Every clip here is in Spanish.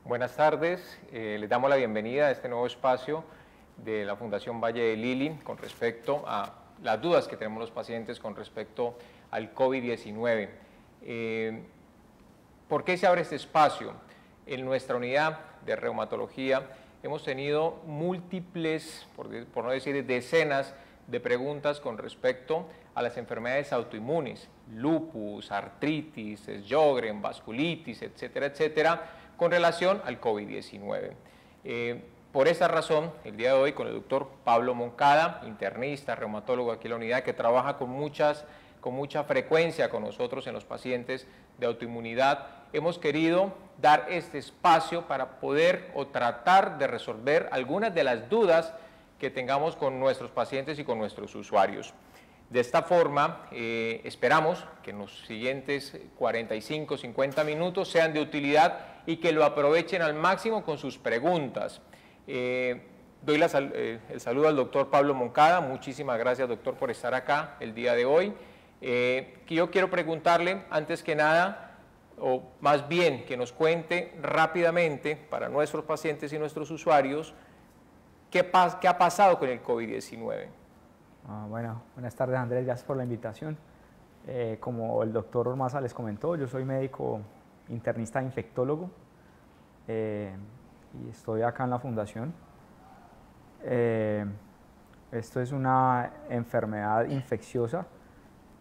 Buenas tardes, les damos la bienvenida a este nuevo espacio de la Fundación Valle de Lili con respecto a las dudas que tenemos los pacientes con respecto al COVID-19. ¿Por qué se abre este espacio? En nuestra unidad de reumatología hemos tenido múltiples, por no decir decenas, de preguntas con respecto a las enfermedades autoinmunes, lupus, artritis, Sjögren, vasculitis, etcétera, etcétera, con relación al COVID-19. Por esa razón, el día de hoy con el doctor Pablo Moncada, internista, reumatólogo aquí en la unidad, que trabaja con mucha frecuencia con nosotros en los pacientes de autoinmunidad, hemos querido dar este espacio para poder o tratar de resolver algunas de las dudas que tengamos con nuestros pacientes y con nuestros usuarios. De esta forma, esperamos que en los siguientes 45, 50 minutos sean de utilidad y que lo aprovechen al máximo con sus preguntas. Doy el saludo al doctor Pablo Moncada. Muchísimas gracias, doctor, por estar acá el día de hoy. Yo quiero preguntarle, antes que nada, o más bien que nos cuente rápidamente para nuestros pacientes y nuestros usuarios, ¿qué ha pasado con el COVID-19? Bueno, buenas tardes, Andrés, gracias por la invitación. Como el doctor Ormaza les comentó, yo soy médico internista infectólogo y estoy acá en la fundación. Esto es una enfermedad infecciosa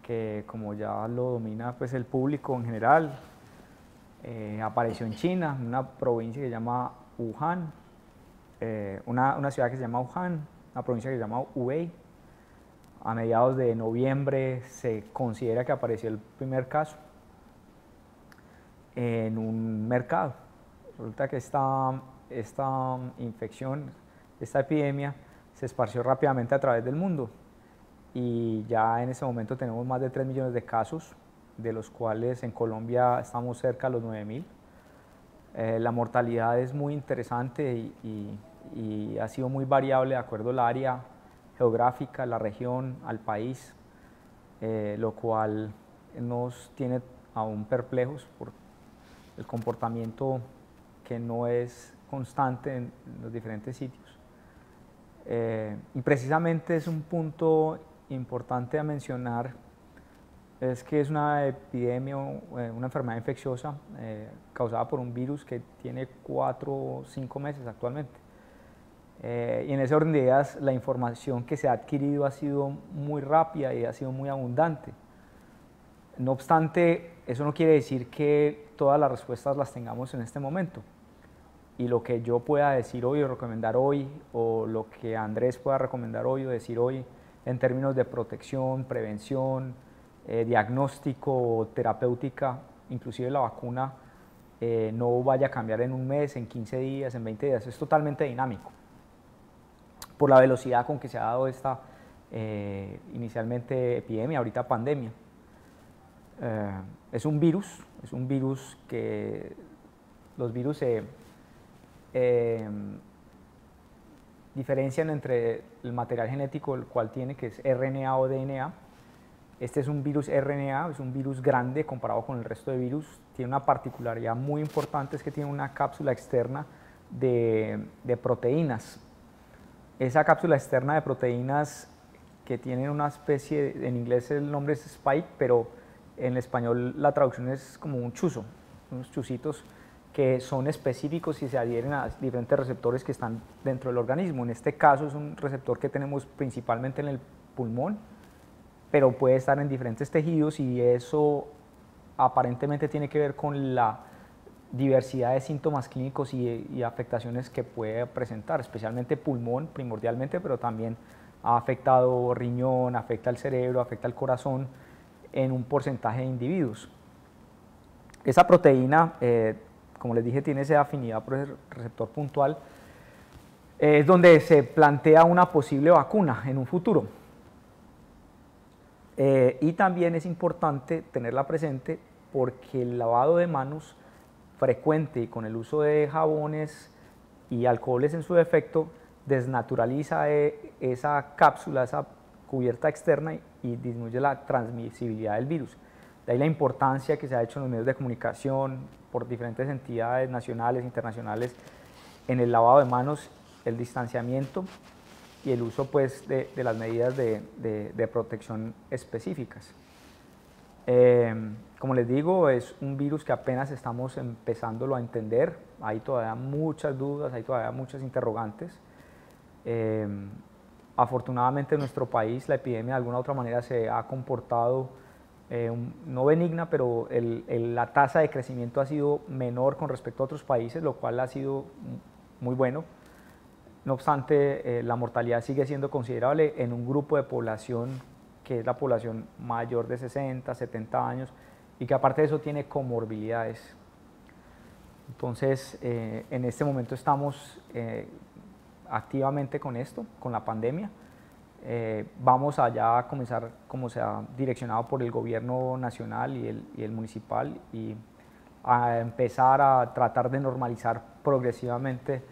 que, como ya lo domina pues, el público en general, apareció en China, en una provincia que se llama Wuhan, una ciudad que se llama Wuhan, una provincia que se llama Hubei. A mediados de noviembre se considera que apareció el primer caso en un mercado. Resulta que esta infección, esta epidemia, se esparció rápidamente a través del mundo y ya en ese momento tenemos más de 3 millones de casos, de los cuales en Colombia estamos cerca de los 9.000. La mortalidad es muy interesante y ha sido muy variable de acuerdo al área geográfica, la región, al país, lo cual nos tiene aún perplejos por el comportamiento que no es constante en los diferentes sitios. Y precisamente es un punto importante a mencionar, es que es una epidemia, una enfermedad infecciosa causada por un virus que tiene 4 o 5 meses actualmente. Y en ese orden de ideas, la información que se ha adquirido ha sido muy rápida y ha sido muy abundante. No obstante, eso no quiere decir que todas las respuestas las tengamos en este momento. Y lo que yo pueda decir hoy o recomendar hoy, o lo que Andrés pueda recomendar hoy o decir hoy en términos de protección, prevención, diagnóstico, terapéutica, inclusive la vacuna, no vaya a cambiar en un mes, en 15 días, en 20 días. Es totalmente dinámico por la velocidad con que se ha dado esta inicialmente epidemia, ahorita pandemia. Es un virus que los virus se diferencian entre el material genético el cual tiene, que es RNA o DNA. Este es un virus RNA, es un virus grande comparado con el resto de virus. Tiene una particularidad muy importante, es que tiene una cápsula externa de proteínas. Esa cápsula externa de proteínas que tiene una especie, en inglés el nombre es spike, pero en español la traducción es como un chuzo, unos chuzitos que son específicos y se adhieren a diferentes receptores que están dentro del organismo. En este caso es un receptor que tenemos principalmente en el pulmón, pero puede estar en diferentes tejidos y eso aparentemente tiene que ver con la diversidad de síntomas clínicos y afectaciones que puede presentar, especialmente pulmón primordialmente, pero también ha afectado riñón, afecta el cerebro, afecta el corazón en un porcentaje de individuos. Esa proteína, como les dije, tiene esa afinidad por el receptor puntual, es donde se plantea una posible vacuna en un futuro. Y también es importante tenerla presente porque el lavado de manos frecuente y con el uso de jabones y alcoholes en su defecto desnaturaliza esa cápsula, esa cubierta externa y disminuye la transmisibilidad del virus. De ahí la importancia que se ha hecho en los medios de comunicación por diferentes entidades nacionales, internacionales, en el lavado de manos, el distanciamiento y el uso pues, de las medidas de protección específicas. Como les digo, es un virus que apenas estamos empezándolo a entender, hay todavía muchas dudas, hay todavía muchas interrogantes. Afortunadamente en nuestro país la epidemia de alguna u otra manera se ha comportado no benigna, pero la tasa de crecimiento ha sido menor con respecto a otros países, lo cual ha sido muy bueno. No obstante, la mortalidad sigue siendo considerable en un grupo de población que es la población mayor de 60, 70 años y que aparte de eso tiene comorbilidades. Entonces, en este momento estamos activamente con esto, con la pandemia. Vamos allá a comenzar, como se ha direccionado por el gobierno nacional y el municipal, y a empezar a tratar de normalizar progresivamente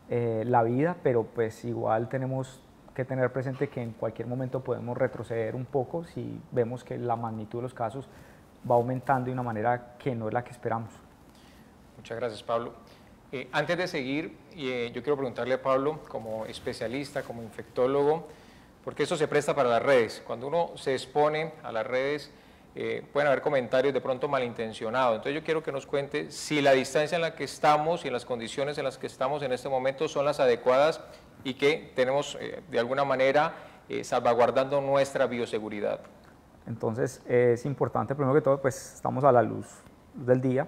la vida, pero pues igual tenemos que tener presente que en cualquier momento podemos retroceder un poco si vemos que la magnitud de los casos va aumentando de una manera que no es la que esperamos. Muchas gracias, Pablo. Antes de seguir, yo quiero preguntarle a Pablo, como especialista, como infectólogo, porque eso se presta para las redes. Cuando uno se expone a las redes, pueden haber comentarios de pronto malintencionados. Entonces yo quiero que nos cuente si la distancia en la que estamos y en las condiciones en las que estamos en este momento son las adecuadas y que tenemos de alguna manera salvaguardando nuestra bioseguridad. Entonces es importante, primero que todo, pues estamos a la luz del día,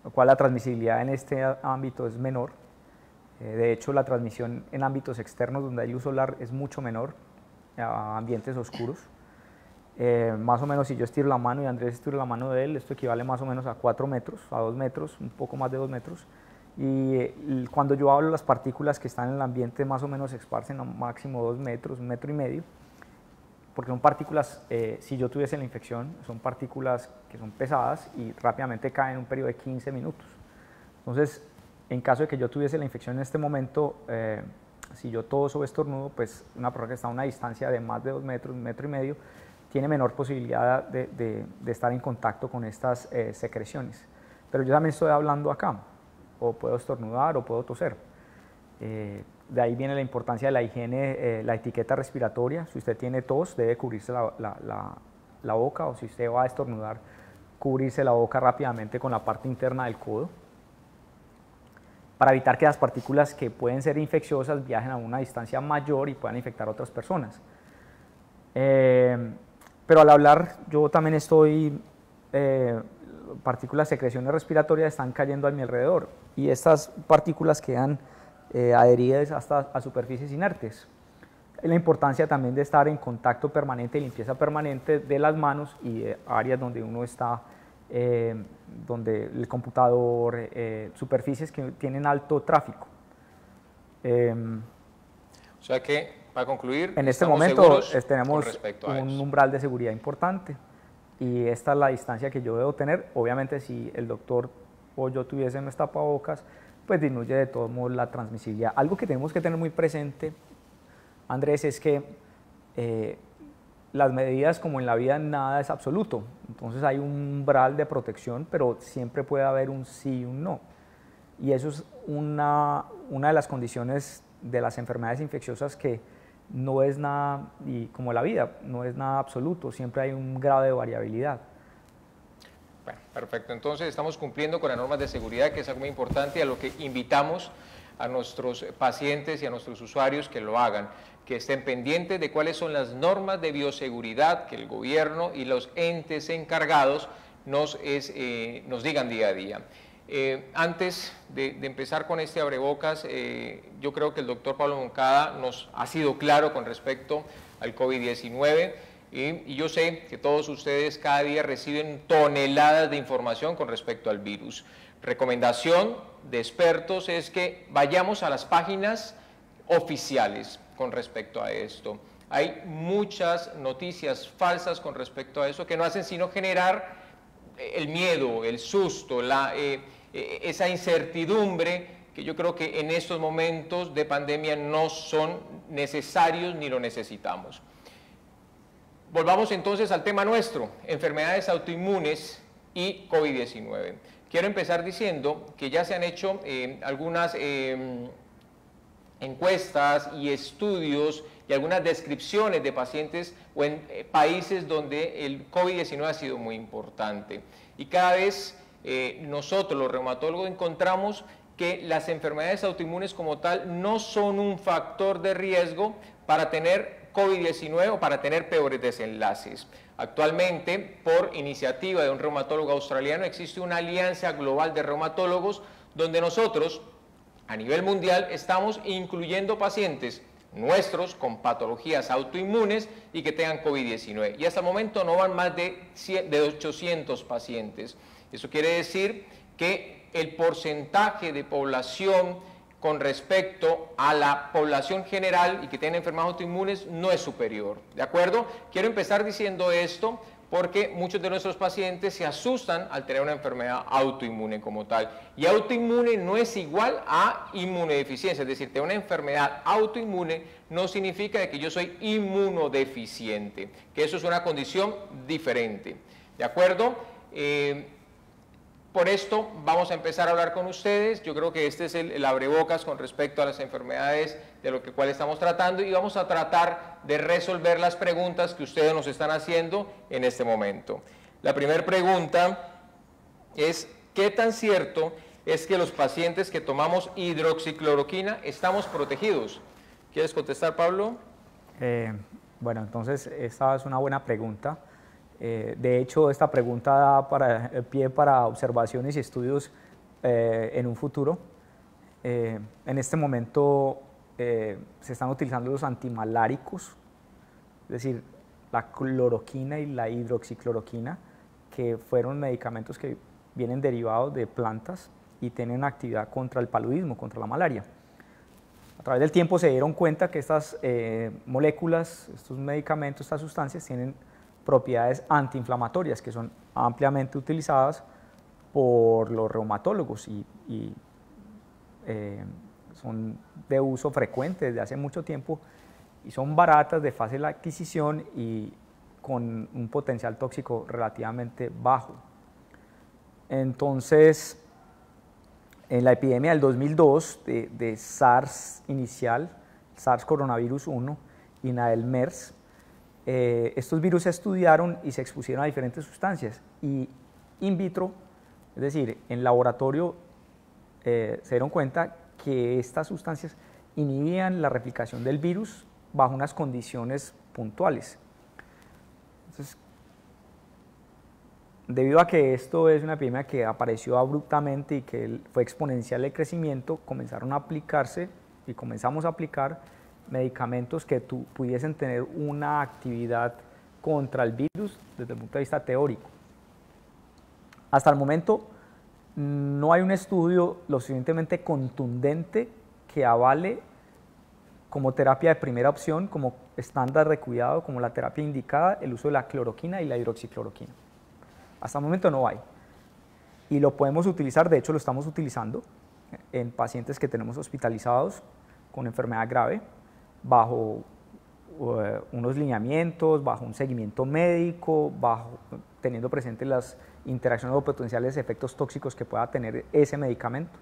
lo cual la transmisibilidad en este ámbito es menor. De hecho, la transmisión en ámbitos externos donde hay luz solar es mucho menor, a ambientes oscuros. Más o menos si yo estiro la mano y Andrés estira la mano de él, esto equivale más o menos a 4 metros, a 2 metros, un poco más de 2 metros. Y cuando yo hablo, las partículas que están en el ambiente más o menos se esparcen a máximo 2 metros, 1,5 metros, porque son partículas, si yo tuviese la infección, son partículas que son pesadas y rápidamente caen en un periodo de 15 minutos. Entonces, en caso de que yo tuviese la infección en este momento, si yo toso o estornudo, pues una persona que está a una distancia de más de 2 metros, 1,5 metros, tiene menor posibilidad de estar en contacto con estas secreciones. Pero yo también estoy hablando acá, o puedo estornudar o puedo toser. De ahí viene la importancia de la higiene, la etiqueta respiratoria. Si usted tiene tos, debe cubrirse la boca, o si usted va a estornudar, cubrirse la boca rápidamente con la parte interna del codo, para evitar que las partículas que pueden ser infecciosas viajen a una distancia mayor y puedan infectar a otras personas. Pero al hablar, yo también estoy, partículas, secreciones respiratorias están cayendo a mi alrededor, y estas partículas quedan adheridas hasta a superficies inertes. La importancia también de estar en contacto permanente y limpieza permanente de las manos y de áreas donde uno está, donde el computador, superficies que tienen alto tráfico. O sea que, para concluir, en este momento tenemos un umbral de seguridad importante, y esta es la distancia que yo debo tener. Obviamente, si el doctor o yo tuviésemos tapabocas, pues disminuye de todos modos la transmisibilidad. Algo que tenemos que tener muy presente, Andrés, es que las medidas, como en la vida, nada es absoluto. Entonces hay un umbral de protección, pero siempre puede haber un sí y un no. Y eso es una de las condiciones de las enfermedades infecciosas, que no es nada, y como la vida, no es nada absoluto, siempre hay un grado de variabilidad. Bueno, perfecto. Entonces estamos cumpliendo con las normas de seguridad, que es algo muy importante, a lo que invitamos a nuestros pacientes y a nuestros usuarios que lo hagan, que estén pendientes de cuáles son las normas de bioseguridad que el gobierno y los entes encargados nos digan día a día. Antes de empezar con este abrebocas, yo creo que el doctor Pablo Moncada nos ha sido claro con respecto al COVID-19, y yo sé que todos ustedes cada día reciben toneladas de información con respecto al virus. Recomendación de expertos es que vayamos a las páginas oficiales con respecto a esto. Hay muchas noticias falsas con respecto a eso que no hacen sino generar el miedo, el susto, esa incertidumbre, que yo creo que en estos momentos de pandemia no son necesarios ni lo necesitamos. Volvamos entonces al tema nuestro, enfermedades autoinmunes y COVID-19. Quiero empezar diciendo que ya se han hecho algunas encuestas y estudios y algunas descripciones de pacientes o en países donde el COVID-19 ha sido muy importante. Y cada vez nosotros los reumatólogos encontramos que las enfermedades autoinmunes como tal no son un factor de riesgo para tener COVID-19 o para tener peores desenlaces. Actualmente, por iniciativa de un reumatólogo australiano, existe una alianza global de reumatólogos donde nosotros, a nivel mundial, estamos incluyendo pacientes nuestros con patologías autoinmunes y que tengan COVID-19. Y hasta el momento no van más de 800 pacientes. Eso quiere decir que el porcentaje de población con respecto a la población general y que tiene enfermedades autoinmunes no es superior, ¿de acuerdo? Quiero empezar diciendo esto porque muchos de nuestros pacientes se asustan al tener una enfermedad autoinmune como tal. Y autoinmune no es igual a inmunodeficiencia, es decir, tener una enfermedad autoinmune no significa que yo soy inmunodeficiente, que eso es una condición diferente, ¿de acuerdo? Por esto vamos a empezar a hablar con ustedes. Yo creo que este es el abrebocas con respecto a las enfermedades de lo cual estamos tratando y vamos a tratar de resolver las preguntas que ustedes nos están haciendo en este momento. La primera pregunta es, ¿qué tan cierto es que los pacientes que tomamos hidroxicloroquina estamos protegidos? ¿Quieres contestar, Pablo? Bueno, entonces esta es una buena pregunta. De hecho, esta pregunta da pie para observaciones y estudios en un futuro. En este momento se están utilizando los antimaláricos, es decir, la cloroquina y la hidroxicloroquina, que fueron medicamentos que vienen derivados de plantas y tienen actividad contra el paludismo, contra la malaria. A través del tiempo se dieron cuenta que estas moléculas, estos medicamentos, estas sustancias tienen propiedades antiinflamatorias que son ampliamente utilizadas por los reumatólogos y son de uso frecuente desde hace mucho tiempo y son baratas, de fácil adquisición y con un potencial tóxico relativamente bajo. Entonces, en la epidemia del 2002 de SARS inicial, SARS coronavirus 1 y la del MERS, estos virus se estudiaron y se expusieron a diferentes sustancias y in vitro, es decir, en laboratorio se dieron cuenta que estas sustancias inhibían la replicación del virus bajo unas condiciones puntuales. Entonces, debido a que esto es una epidemia que apareció abruptamente y que fue exponencial el crecimiento, comenzaron a aplicarse y comenzamos a aplicar medicamentos que pudiesen tener una actividad contra el virus desde el punto de vista teórico. Hasta el momento no hay un estudio lo suficientemente contundente que avale como terapia de primera opción, como estándar de cuidado, como la terapia indicada, el uso de la cloroquina y la hidroxicloroquina. Hasta el momento no hay. Y lo podemos utilizar, de hecho lo estamos utilizando en pacientes que tenemos hospitalizados con enfermedad grave, bajo unos lineamientos, bajo un seguimiento médico, teniendo presentes las interacciones o potenciales efectos tóxicos que pueda tener ese medicamento.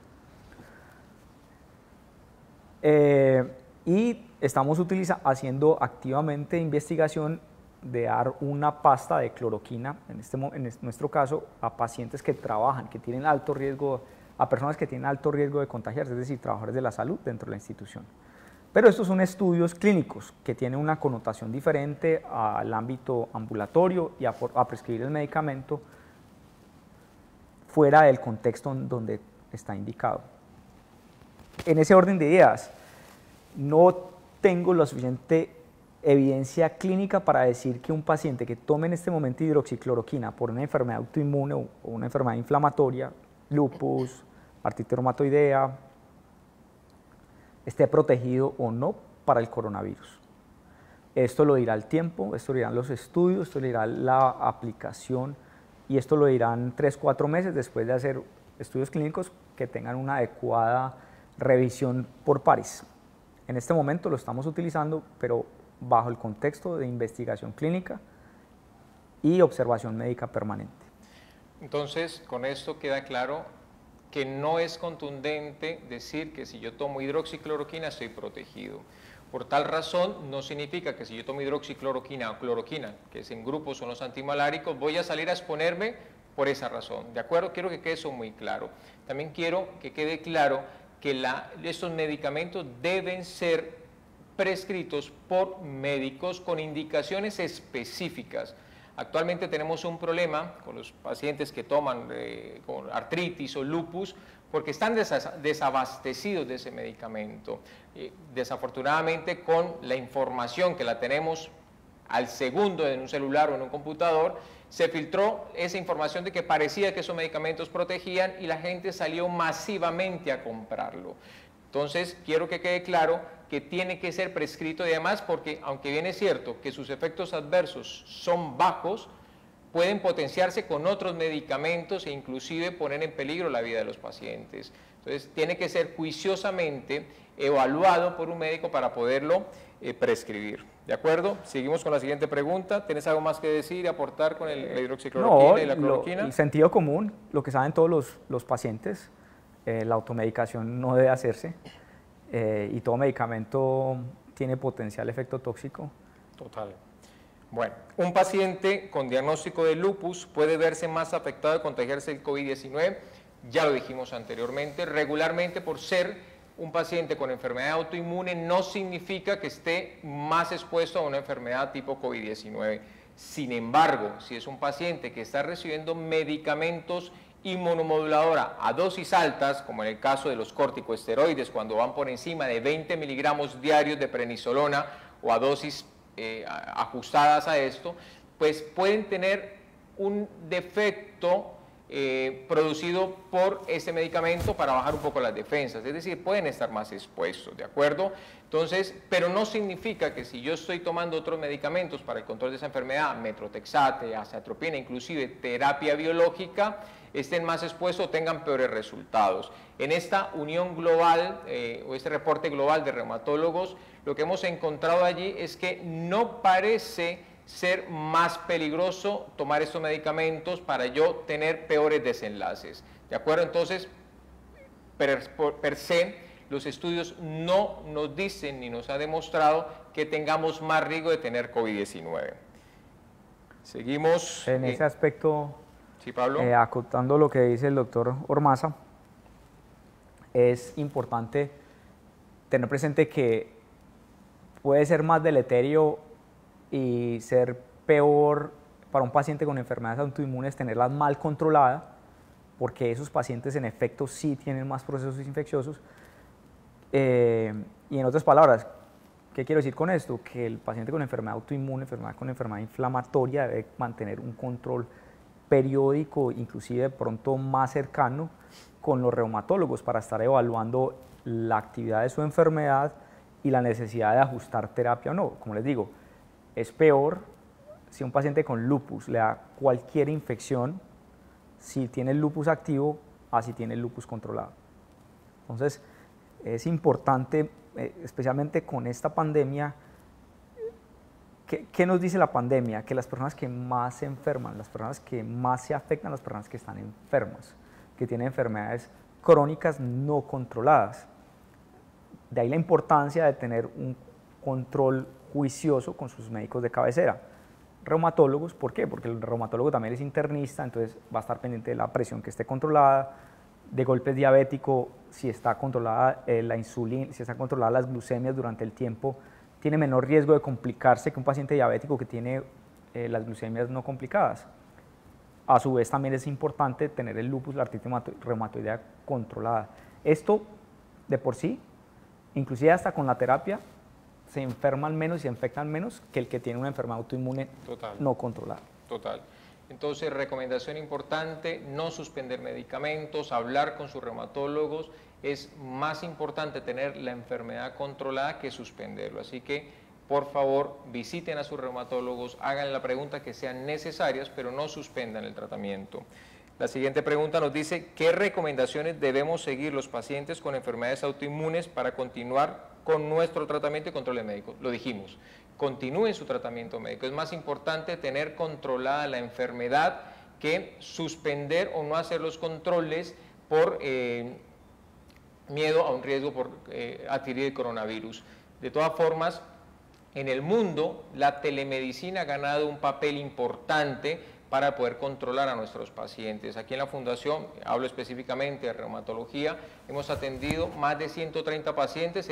Y estamos haciendo activamente investigación de dar una pasta de cloroquina, en nuestro caso, a pacientes que trabajan, que tienen alto riesgo, a personas que tienen alto riesgo de contagiarse, es decir, trabajadores de la salud dentro de la institución. Pero estos son estudios clínicos que tienen una connotación diferente al ámbito ambulatorio y a prescribir el medicamento fuera del contexto en donde está indicado. En ese orden de ideas, no tengo la suficiente evidencia clínica para decir que un paciente que tome en este momento hidroxicloroquina por una enfermedad autoinmune o una enfermedad inflamatoria, lupus, artritis reumatoidea, esté protegido o no para el coronavirus. Esto lo dirá el tiempo, esto lo dirán los estudios, esto lo dirá la aplicación y esto lo dirán 3-4 meses después de hacer estudios clínicos que tengan una adecuada revisión por pares. En este momento lo estamos utilizando, pero bajo el contexto de investigación clínica y observación médica permanente. Entonces, con esto queda claro que no es contundente decir que si yo tomo hidroxicloroquina estoy protegido. Por tal razón, no significa que si yo tomo hidroxicloroquina o cloroquina, que es en grupo son los antimaláricos, voy a salir a exponerme por esa razón. ¿De acuerdo? Quiero que quede eso muy claro. También quiero que quede claro que estos medicamentos deben ser prescritos por médicos con indicaciones específicas. Actualmente tenemos un problema con los pacientes que toman con artritis o lupus porque están desabastecidos de ese medicamento. Desafortunadamente, con la información que la tenemos al segundo en un celular o en un computador, se filtró esa información de que parecía que esos medicamentos protegían y la gente salió masivamente a comprarlo. Entonces, quiero que quede claro que tiene que ser prescrito y además porque, aunque bien es cierto que sus efectos adversos son bajos, pueden potenciarse con otros medicamentos e inclusive poner en peligro la vida de los pacientes. Entonces, tiene que ser juiciosamente evaluado por un médico para poderlo prescribir. ¿De acuerdo? Seguimos con la siguiente pregunta. ¿Tienes algo más que decir y aportar con la hidroxicloroquina y la cloroquina? El sentido común, lo que saben todos los pacientes, la automedicación no debe hacerse y todo medicamento tiene potencial efecto tóxico. Total. Bueno, un paciente con diagnóstico de lupus puede verse más afectado de contagiarse del COVID-19, ya lo dijimos anteriormente, regularmente por ser un paciente con enfermedad autoinmune no significa que esté más expuesto a una enfermedad tipo COVID-19. Sin embargo, si es un paciente que está recibiendo medicamentos inmunomoduladora a dosis altas, como en el caso de los corticosteroides, cuando van por encima de 20 miligramos diarios de prednisolona o a dosis ajustadas a esto, pues pueden tener un defecto producido por ese medicamento para bajar un poco las defensas, es decir, pueden estar más expuestos, ¿de acuerdo? Entonces, pero no significa que si yo estoy tomando otros medicamentos para el control de esa enfermedad, metrotexate, azathioprina, inclusive terapia biológica, estén más expuestos o tengan peores resultados. En esta unión global o este reporte global de reumatólogos, lo que hemos encontrado allí es que no parece ser más peligroso tomar estos medicamentos para yo tener peores desenlaces. ¿De acuerdo? Entonces, per se, los estudios no nos dicen ni nos ha demostrado que tengamos más riesgo de tener COVID-19. Seguimos. En ese aspecto, sí, Pablo. Acotando lo que dice el doctor Ormaza, es importante tener presente que puede ser más deleterio y ser peor para un paciente con enfermedades autoinmunes tenerlas mal controladas, porque esos pacientes en efecto sí tienen más procesos infecciosos. Y en otras palabras, ¿qué quiero decir con esto? Que el paciente con enfermedad autoinmune, con enfermedad inflamatoria, debe mantener un control periódico, inclusive de pronto más cercano, con los reumatólogos para estar evaluando la actividad de su enfermedad y la necesidad de ajustar terapia o no. Como les digo, es peor si un paciente con lupus le da cualquier infección, si tiene el lupus activo, a si tiene el lupus controlado. Entonces, es importante, especialmente con esta pandemia, ¿qué nos dice la pandemia? Que las personas que más se enferman, las personas que más se afectan, las personas que están enfermas, que tienen enfermedades crónicas no controladas. De ahí la importancia de tener un control juicioso con sus médicos de cabecera. Reumatólogos, ¿por qué? Porque el reumatólogo también es internista, entonces va a estar pendiente de la presión que esté controlada, de golpes diabético, si está controlada la insulina, si está controlada las glucemias durante el tiempo, tiene menor riesgo de complicarse que un paciente diabético que tiene las glucemias no complicadas. A su vez también es importante tener el lupus, la artritis reumatoidea controlada. Esto de por sí, inclusive hasta con la terapia, se enferman menos y se infectan menos que el que tiene una enfermedad autoinmune no controlada. Total. Entonces, recomendación importante, no suspender medicamentos, hablar con sus reumatólogos. Es más importante tener la enfermedad controlada que suspenderlo. Así que, por favor, visiten a sus reumatólogos, hagan la pregunta que sean necesarias, pero no suspendan el tratamiento. La siguiente pregunta nos dice, ¿qué recomendaciones debemos seguir los pacientes con enfermedades autoinmunes para continuar con nuestro tratamiento y controles médicos. Lo dijimos, continúen su tratamiento médico. Es más importante tener controlada la enfermedad que suspender o no hacer los controles por miedo a un riesgo por adquirir el coronavirus. De todas formas, en el mundo la telemedicina ha ganado un papel importante para poder controlar a nuestros pacientes. Aquí en la Fundación, hablo específicamente de reumatología, hemos atendido más de 130 pacientes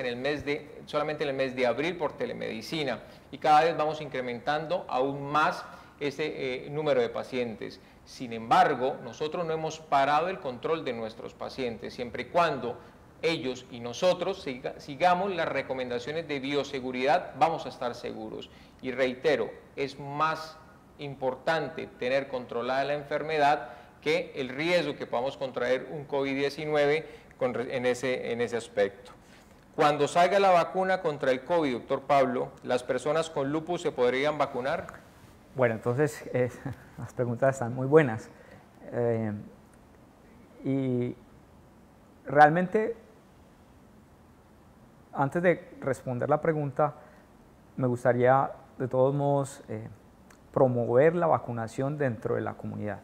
solamente en el mes de abril por telemedicina, y cada vez vamos incrementando aún más ese número de pacientes. Sin embargo, nosotros no hemos parado el control de nuestros pacientes, siempre y cuando ellos y nosotros sigamos las recomendaciones de bioseguridad, vamos a estar seguros. Y reitero, es más importante tener controlada la enfermedad que el riesgo que podamos contraer un COVID-19 en ese aspecto. Cuando salga la vacuna contra el COVID, doctor Pablo, ¿las personas con lupus se podrían vacunar? Bueno, entonces las preguntas están muy buenas. Y realmente, antes de responder la pregunta, me gustaría de todos modos promover la vacunación dentro de la comunidad.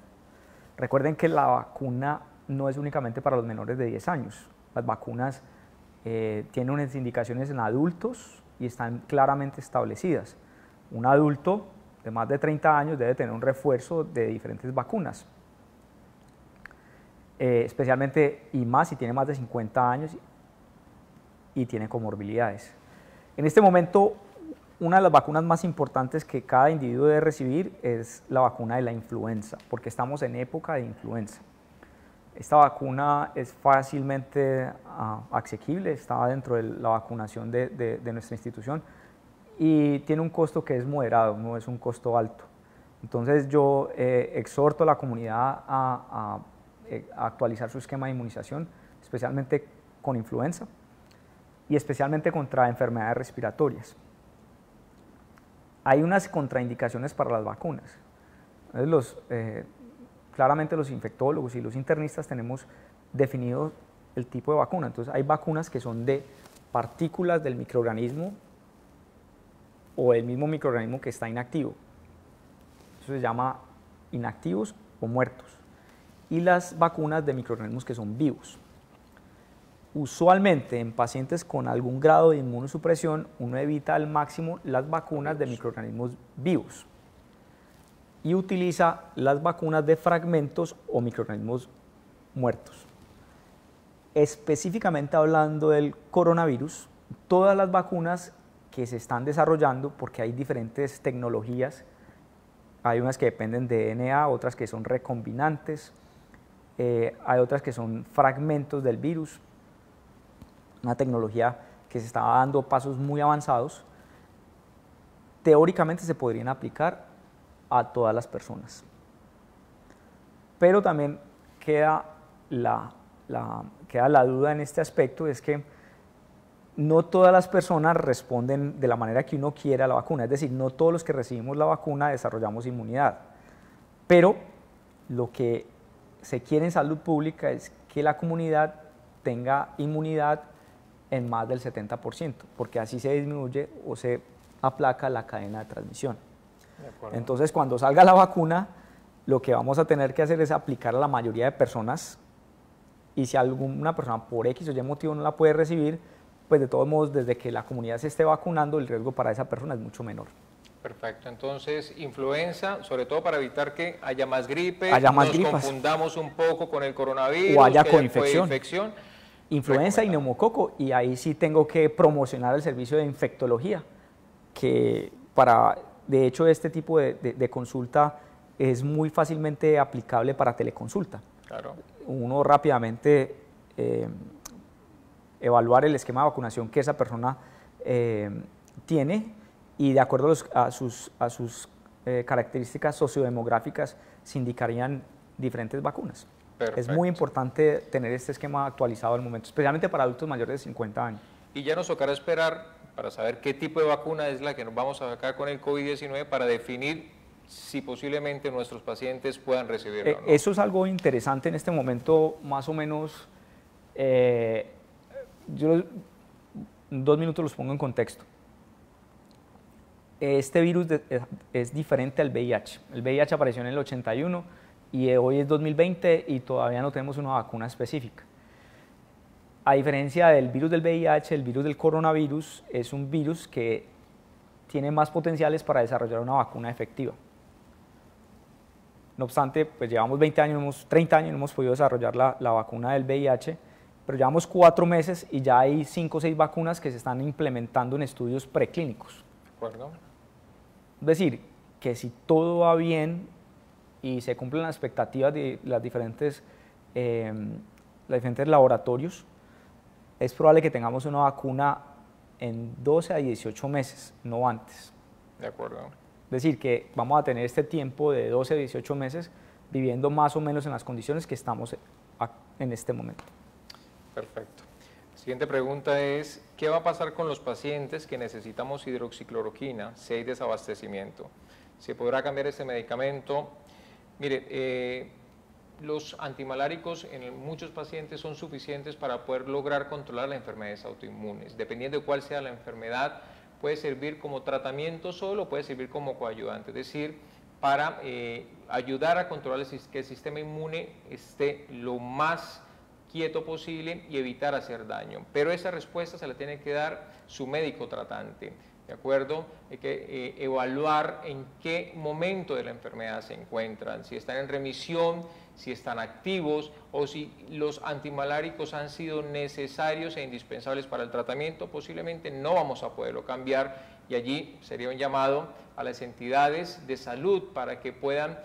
Recuerden que la vacuna no es únicamente para los menores de 10 años. Las vacunas tienen unas indicaciones en adultos y están claramente establecidas. Un adulto de más de 30 años debe tener un refuerzo de diferentes vacunas, especialmente y más si tiene más de 50 años y tiene comorbilidades. En este momento, una de las vacunas más importantes que cada individuo debe recibir es la vacuna de la influenza, porque estamos en época de influenza. Esta vacuna es fácilmente asequible, está dentro de la vacunación de nuestra institución y tiene un costo que es moderado, no es un costo alto. Entonces yo exhorto a la comunidad a actualizar su esquema de inmunización, especialmente con influenza y especialmente contra enfermedades respiratorias. Hay unas contraindicaciones para las vacunas. Claramente los infectólogos y los internistas tenemos definido el tipo de vacuna. Entonces hay vacunas que son de partículas del microorganismo o el mismo microorganismo que está inactivo. Eso se llama inactivos o muertos. Y las vacunas de microorganismos que son vivos. Usualmente en pacientes con algún grado de inmunosupresión, uno evita al máximo las vacunas de microorganismos vivos y utiliza las vacunas de fragmentos o microorganismos muertos. Específicamente hablando del coronavirus, todas las vacunas que se están desarrollando, porque hay diferentes tecnologías, hay unas que dependen de DNA, otras que son recombinantes, hay otras que son fragmentos del virus, una tecnología que se está dando pasos muy avanzados, teóricamente se podrían aplicar a todas las personas. Pero también queda la duda en este aspecto, es que no todas las personas responden de la manera que uno quiere a la vacuna, es decir, no todos los que recibimos la vacuna desarrollamos inmunidad, pero lo que se quiere en salud pública es que la comunidad tenga inmunidad en más del 70%, porque así se disminuye o se aplaca la cadena de transmisión. Entonces, cuando salga la vacuna, lo que vamos a tener que hacer es aplicar a la mayoría de personas, y si alguna persona por X o Y motivo no la puede recibir, pues de todos modos, desde que la comunidad se esté vacunando, el riesgo para esa persona es mucho menor. Perfecto, entonces influenza, sobre todo para evitar que haya más gripe, confundamos un poco con el coronavirus, o haya coinfección. Influenza y neumococo, y ahí sí tengo que promocionar el servicio de infectología, que de hecho este tipo de consulta es muy fácilmente aplicable para teleconsulta. Claro. Uno rápidamente evaluar el esquema de vacunación que esa persona tiene, y de acuerdo a sus características sociodemográficas se indicarían diferentes vacunas. Perfecto. Es muy importante tener este esquema actualizado al momento, especialmente para adultos mayores de 50 años. Y ya nos tocará esperar para saber qué tipo de vacuna es la que nos vamos a sacar con el COVID-19 para definir si posiblemente nuestros pacientes puedan recibirlo, ¿no? Eso es algo interesante en este momento, más o menos. en 2 minutos los pongo en contexto. Este virus es diferente al VIH. El VIH apareció en el 81 y hoy es 2020 y todavía no tenemos una vacuna específica. A diferencia del virus del VIH, el virus del coronavirus es un virus que tiene más potenciales para desarrollar una vacuna efectiva. No obstante, pues llevamos 20 años, 30 años, no hemos podido desarrollar la vacuna del VIH, pero llevamos 4 meses y ya hay 5 o 6 vacunas que se están implementando en estudios preclínicos. ¿De acuerdo? Es decir, que si todo va bien y se cumplen las expectativas de los diferentes laboratorios, es probable que tengamos una vacuna en 12 a 18 meses, no antes. De acuerdo. Es decir, que vamos a tener este tiempo de 12 a 18 meses viviendo más o menos en las condiciones que estamos en este momento. Perfecto. La siguiente pregunta es, ¿qué va a pasar con los pacientes que necesitamos hidroxicloroquina si hay desabastecimiento? ¿Se podrá cambiar este medicamento? Mire, los antimaláricos en muchos pacientes son suficientes para poder lograr controlar las enfermedades autoinmunes. Dependiendo de cuál sea la enfermedad, puede servir como tratamiento solo o puede servir como coayudante, es decir, para ayudar a controlar que el sistema inmune esté lo más quieto posible y evitar hacer daño. Pero esa respuesta se la tiene que dar su médico tratante, ¿de acuerdo? Hay que evaluar en qué momento de la enfermedad se encuentran, si están en remisión, si están activos o si los antimaláricos han sido necesarios e indispensables para el tratamiento. Posiblemente no vamos a poderlo cambiar y allí sería un llamado a las entidades de salud para que puedan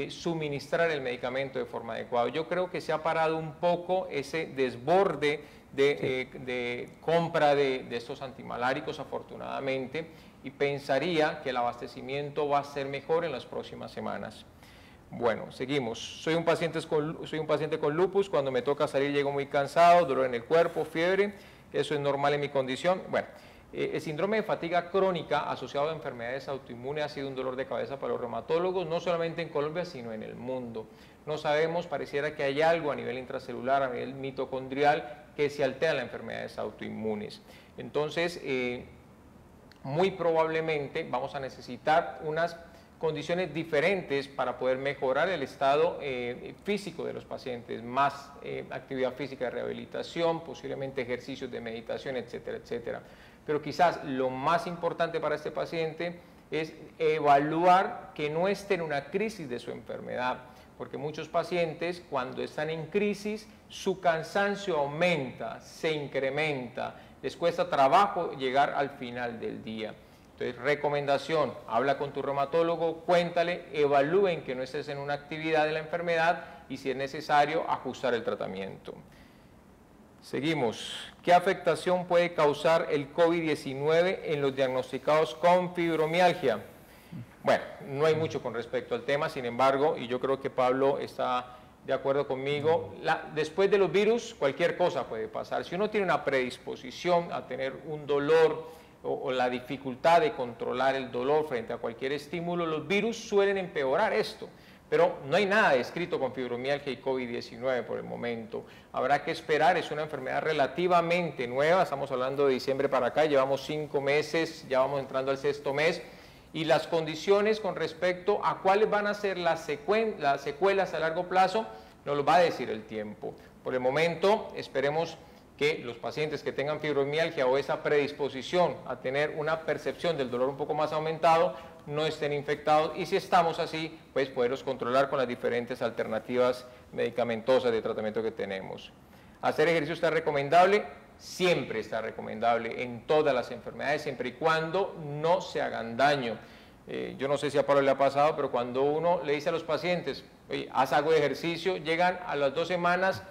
suministrar el medicamento de forma adecuada. Yo creo que se ha parado un poco ese desborde de compra de estos antimaláricos, afortunadamente, y pensaría que el abastecimiento va a ser mejor en las próximas semanas. Bueno, seguimos. Soy un paciente con lupus, cuando me toca salir llego muy cansado, dolor en el cuerpo, fiebre, eso es normal en mi condición. Bueno, el síndrome de fatiga crónica asociado a enfermedades autoinmunes ha sido un dolor de cabeza para los reumatólogos, no solamente en Colombia, sino en el mundo. No sabemos, pareciera que hay algo a nivel intracelular, a nivel mitocondrial, que se altera en las enfermedades autoinmunes. Entonces, muy probablemente vamos a necesitar unas condiciones diferentes para poder mejorar el estado físico de los pacientes, más actividad física de rehabilitación, posiblemente ejercicios de meditación, etcétera, etcétera. Pero quizás lo más importante para este paciente es evaluar que no esté en una crisis de su enfermedad, porque muchos pacientes cuando están en crisis su cansancio aumenta, se incrementa, les cuesta trabajo llegar al final del día. Entonces, recomendación, habla con tu reumatólogo, cuéntale, evalúen que no estés en una actividad de la enfermedad y si es necesario ajustar el tratamiento. Seguimos. ¿Qué afectación puede causar el COVID-19 en los diagnosticados con fibromialgia? Bueno, no hay mucho con respecto al tema, sin embargo, y yo creo que Pablo está de acuerdo conmigo, después de los virus cualquier cosa puede pasar. Si uno tiene una predisposición a tener un dolor o la dificultad de controlar el dolor frente a cualquier estímulo, los virus suelen empeorar esto. Pero no hay nada descrito con fibromialgia y COVID-19 por el momento. Habrá que esperar, es una enfermedad relativamente nueva, estamos hablando de diciembre para acá, llevamos 5 meses, ya vamos entrando al 6º mes, y las condiciones con respecto a cuáles van a ser las secuelas a largo plazo, nos lo va a decir el tiempo. Por el momento, esperemos que los pacientes que tengan fibromialgia o esa predisposición a tener una percepción del dolor un poco más aumentado, no estén infectados y si estamos así, pues poderlos controlar con las diferentes alternativas medicamentosas de tratamiento que tenemos. Hacer ejercicio está recomendable, siempre está recomendable en todas las enfermedades, siempre y cuando no se hagan daño. Yo no sé si a Pablo le ha pasado, pero cuando uno le dice a los pacientes, oye, haz algo de ejercicio, llegan a las 2 semanas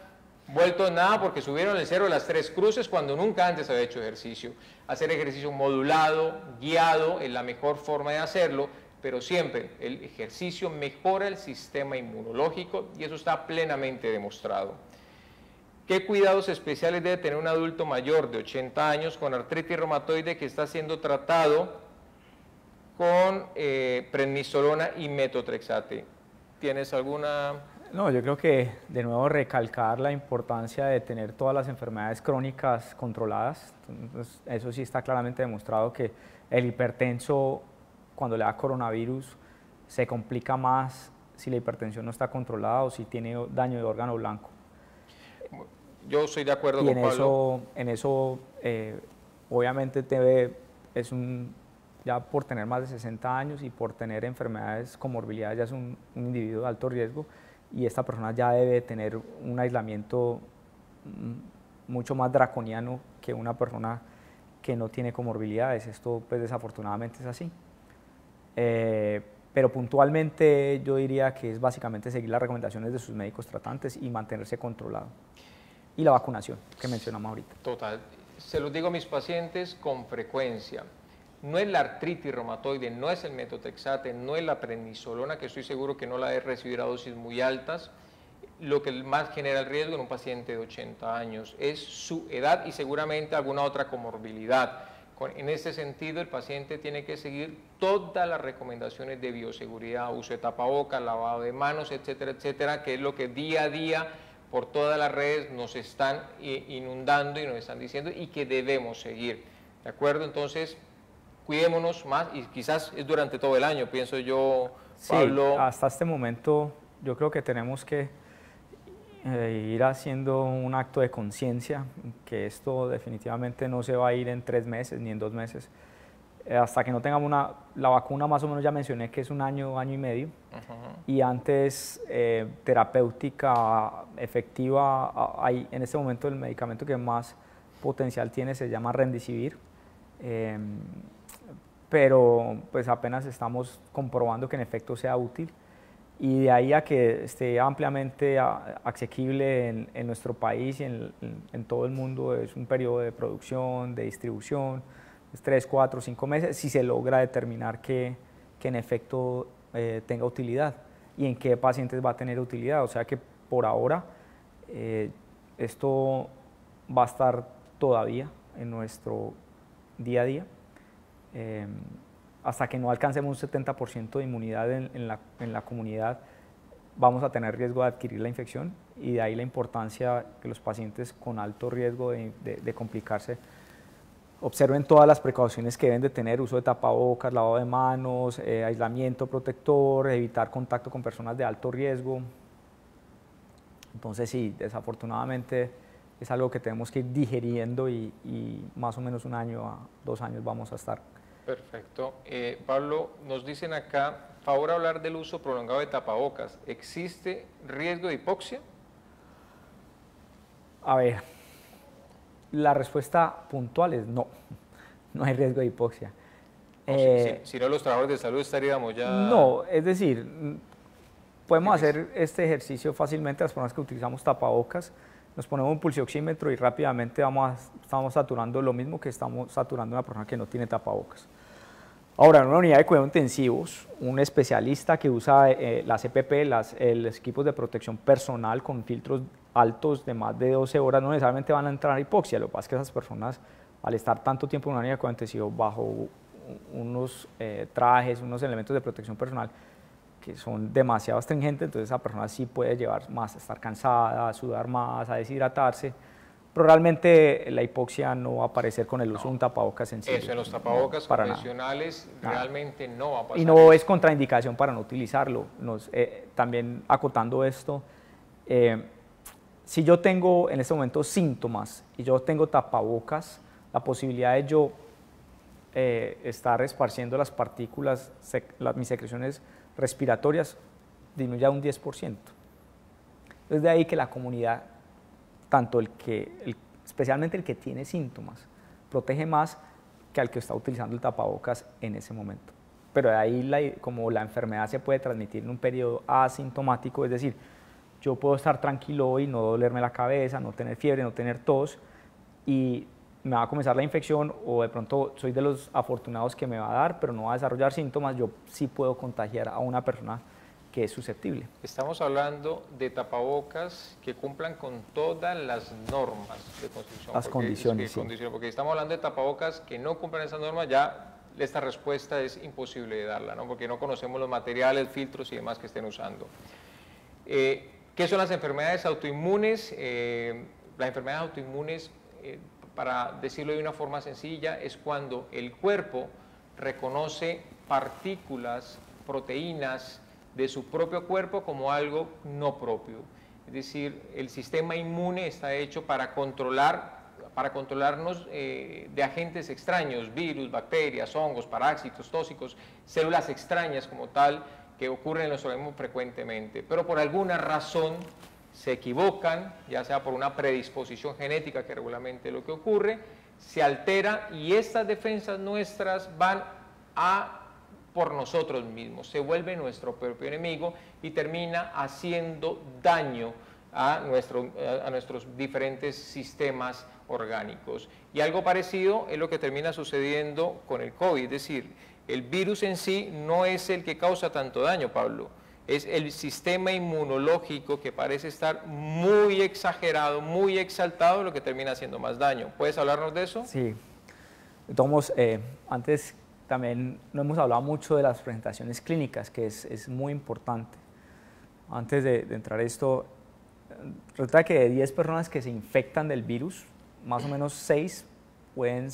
vuelto nada porque subieron el cerro de las 3 cruces cuando nunca antes había hecho ejercicio. Hacer ejercicio modulado, guiado, es la mejor forma de hacerlo, pero siempre el ejercicio mejora el sistema inmunológico y eso está plenamente demostrado. ¿Qué cuidados especiales debe tener un adulto mayor de 80 años con artritis reumatoide que está siendo tratado con prednisolona y metotrexate? ¿Tienes alguna...? No, yo creo que de nuevo recalcar la importancia de tener todas las enfermedades crónicas controladas. Entonces, eso sí está claramente demostrado que el hipertenso, cuando le da coronavirus, se complica más si la hipertensión no está controlada o si tiene daño de órgano blanco. Yo estoy de acuerdo Y con Pablo. en eso obviamente ya por tener más de 60 años y por tener enfermedades, comorbilidades, ya es un individuo de alto riesgo y esta persona ya debe tener un aislamiento mucho más draconiano que una persona que no tiene comorbilidades. Esto pues desafortunadamente es así. Pero puntualmente yo diría que es básicamente seguir las recomendaciones de sus médicos tratantes y mantenerse controlado. Y la vacunación que mencionamos ahorita. Total. Se los digo a mis pacientes con frecuencia. No es la artritis reumatoide, no es el metotrexate, no es la prednisolona, que estoy seguro que no la debe recibir a dosis muy altas. Lo que más genera el riesgo en un paciente de 80 años es su edad y seguramente alguna otra comorbilidad. En este sentido, el paciente tiene que seguir todas las recomendaciones de bioseguridad, uso de tapabocas, lavado de manos, etcétera, etcétera, que es lo que día a día por todas las redes nos están inundando y nos están diciendo y que debemos seguir. ¿De acuerdo? Entonces, cuidémonos más y quizás es durante todo el año, pienso yo, Pablo. Sí, hasta este momento yo creo que tenemos que ir haciendo un acto de conciencia, que esto definitivamente no se va a ir en 3 meses ni en 2 meses. Hasta que no tengamos la vacuna, más o menos ya mencioné que es un año, año y medio, y antes terapéutica efectiva, hay en este momento el medicamento que más potencial tiene se llama Remdesivir, pero pues apenas estamos comprobando que en efecto sea útil, y de ahí a que esté ampliamente asequible en nuestro país y en todo el mundo es un periodo de producción, de distribución, 3, 4, 5 meses, si se logra determinar que en efecto tenga utilidad y en qué pacientes va a tener utilidad. O sea que por ahora esto va a estar todavía en nuestro día a día, hasta que no alcancemos un 70% de inmunidad en la comunidad, vamos a tener riesgo de adquirir la infección, y de ahí la importancia que los pacientes con alto riesgo de complicarse observen todas las precauciones que deben de tener: uso de tapabocas, lavado de manos, aislamiento protector, evitar contacto con personas de alto riesgo. Entonces sí, desafortunadamente es algo que tenemos que ir digeriendo y más o menos 1 año a 2 años vamos a estar. Perfecto. Pablo, nos dicen acá, favor hablar del uso prolongado de tapabocas. ¿Existe riesgo de hipoxia? A ver, la respuesta puntual es no, no hay riesgo de hipoxia. Si no, los trabajadores de salud estaríamos ya... No, es decir, podemos hacer este ejercicio fácilmente las personas que utilizamos tapabocas. Nos ponemos un pulsioxímetro y rápidamente estamos saturando lo mismo que estamos saturando una persona que no tiene tapabocas. Ahora, en una unidad de cuidados intensivos, un especialista que usa las EPP, los equipos de protección personal con filtros altos de más de 12 horas, no necesariamente van a entrar a hipoxia. Lo que pasa es que esas personas, al estar tanto tiempo en una unidad de cuidados intensivos bajo unos trajes, unos elementos de protección personal que son demasiado astringentes, entonces esa persona sí puede llevar más a estar cansada, a sudar más, a deshidratarse, pero realmente la hipoxia no va a aparecer con el uso de un tapabocas sencillo. Eso, en los tapabocas no, convencionales realmente no va a pasar. Y no es contraindicación para no utilizarlo. También acotando esto, si yo tengo en este momento síntomas y yo tengo tapabocas, la posibilidad de yo estar esparciendo las partículas, mis secreciones respiratorias, disminuye a un 10%. Entonces de ahí que la comunidad, tanto especialmente el que tiene síntomas, protege más que al que está utilizando el tapabocas en ese momento. Pero de ahí, como la enfermedad se puede transmitir en un periodo asintomático, es decir, yo puedo estar tranquilo hoy, no dolerme la cabeza, no tener fiebre, no tener tos, y me va a comenzar la infección, o de pronto soy de los afortunados que me va a dar, pero no va a desarrollar síntomas, yo sí puedo contagiar a una persona que es susceptible. Estamos hablando de tapabocas que cumplan con todas las normas de construcción. Las condiciones, sí. Porque estamos hablando de tapabocas que no cumplan esas normas, ya esta respuesta es imposible de darla, ¿no? Porque no conocemos los materiales, filtros y demás que estén usando. ¿Qué son las enfermedades autoinmunes? Las enfermedades autoinmunes, para decirlo de una forma sencilla, es cuando el cuerpo reconoce partículas, proteínas de su propio cuerpo como algo no propio. Es decir, el sistema inmune está hecho para controlarnos de agentes extraños, virus, bacterias, hongos, parásitos, tóxicos, células extrañas como tal, que ocurren en los organismos frecuentemente, pero por alguna razón se equivocan, ya sea por una predisposición genética, que regularmente lo que ocurre, se altera y estas defensas nuestras van por nosotros mismos, se vuelve nuestro propio enemigo y termina haciendo daño a nuestros diferentes sistemas orgánicos. Y algo parecido es lo que termina sucediendo con el COVID, es decir, el virus en sí no es el que causa tanto daño, Pablo, es el sistema inmunológico que parece estar muy exagerado, muy exaltado, lo que termina haciendo más daño. ¿Puedes hablarnos de eso? Sí. Tomás, antes también no hemos hablado mucho de las presentaciones clínicas, que es muy importante. Antes de entrar a esto, resulta que de 10 personas que se infectan del virus, más o menos 6 pueden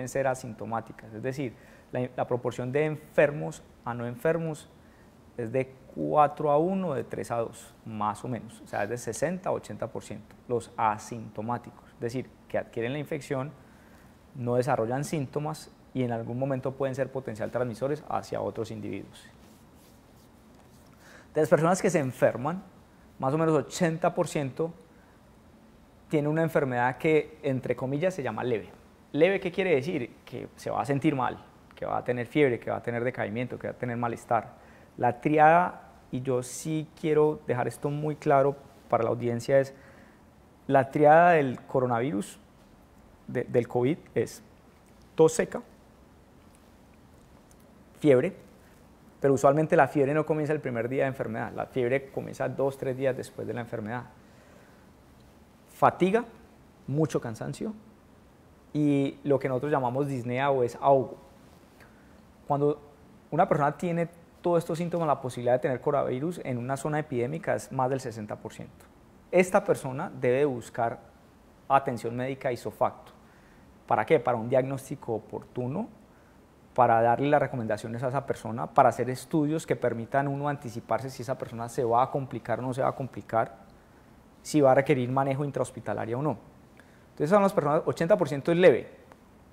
ser asintomáticas, es decir, la proporción de enfermos a no enfermos es de 4:1, de 3:2, más o menos, o sea, es de 60 a 80%, los asintomáticos, es decir, que adquieren la infección, no desarrollan síntomas y en algún momento pueden ser potencial transmisores hacia otros individuos. De las personas que se enferman, más o menos 80% tiene una enfermedad que, entre comillas, se llama leve. Leve, ¿qué quiere decir? Que se va a sentir mal, que va a tener fiebre, que va a tener decaimiento, que va a tener malestar. La triada, y yo sí quiero dejar esto muy claro para la audiencia, es la triada del coronavirus, del COVID, es tos seca, fiebre, pero usualmente la fiebre no comienza el primer día de enfermedad, la fiebre comienza 2 o 3 días después de la enfermedad. Fatiga, mucho cansancio y lo que nosotros llamamos disnea o es ahogo. Cuando una persona tiene todos estos síntomas, la posibilidad de tener coronavirus en una zona epidémica es más del 60%. Esta persona debe buscar atención médica isofacto. ¿Para qué? Para un diagnóstico oportuno, para darle las recomendaciones a esa persona, para hacer estudios que permitan uno anticiparse si esa persona se va a complicar o no se va a complicar, si va a requerir manejo intrahospitalario o no. Entonces son las personas, 80% es leve,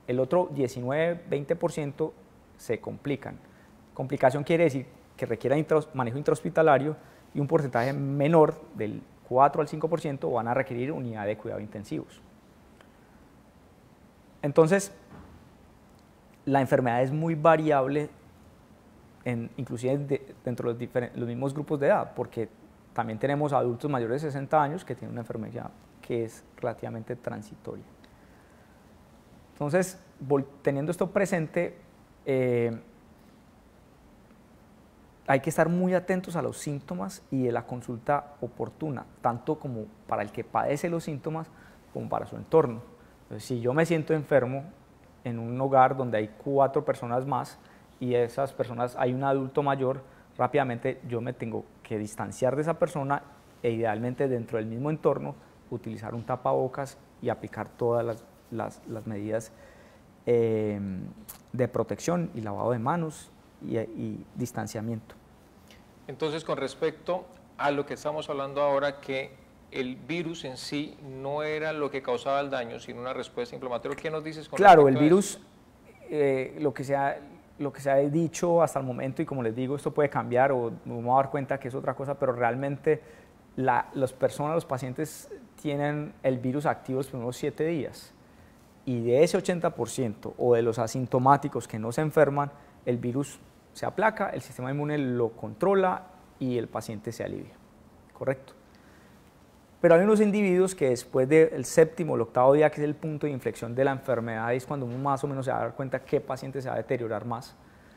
el otro 19-20% se complican. Complicación quiere decir que requiera manejo intrahospitalario y un porcentaje menor del 4 al 5% van a requerir unidad de cuidado intensivos. Entonces, la enfermedad es muy variable, inclusive dentro de los mismos grupos de edad, porque también tenemos adultos mayores de 60 años que tienen una enfermedad que es relativamente transitoria. Entonces, teniendo esto presente, hay que estar muy atentos a los síntomas y de la consulta oportuna, tanto como para el que padece los síntomas como para su entorno. Entonces, si yo me siento enfermo en un hogar donde hay 4 personas más y de esas personas hay un adulto mayor, rápidamente yo me tengo que distanciar de esa persona e idealmente dentro del mismo entorno utilizar un tapabocas y aplicar todas las medidas de protección y lavado de manos y distanciamiento. Entonces, con respecto a lo que estamos hablando ahora, que el virus en sí no era lo que causaba el daño, sino una respuesta inflamatoria, ¿qué nos dices con Claro, el respecto a virus, lo que se ha dicho hasta el momento, y como les digo, esto puede cambiar o me vamos a dar cuenta que es otra cosa, pero realmente los pacientes tienen el virus activo los primeros 7 días. Y de ese 80% o de los asintomáticos que no se enferman, el virus se aplaca, el sistema inmune lo controla y el paciente se alivia, ¿correcto? Pero hay unos individuos que después del 7º o el 8º día, que es el punto de inflexión de la enfermedad, es cuando uno más o menos se va a dar cuenta qué paciente se va a deteriorar más.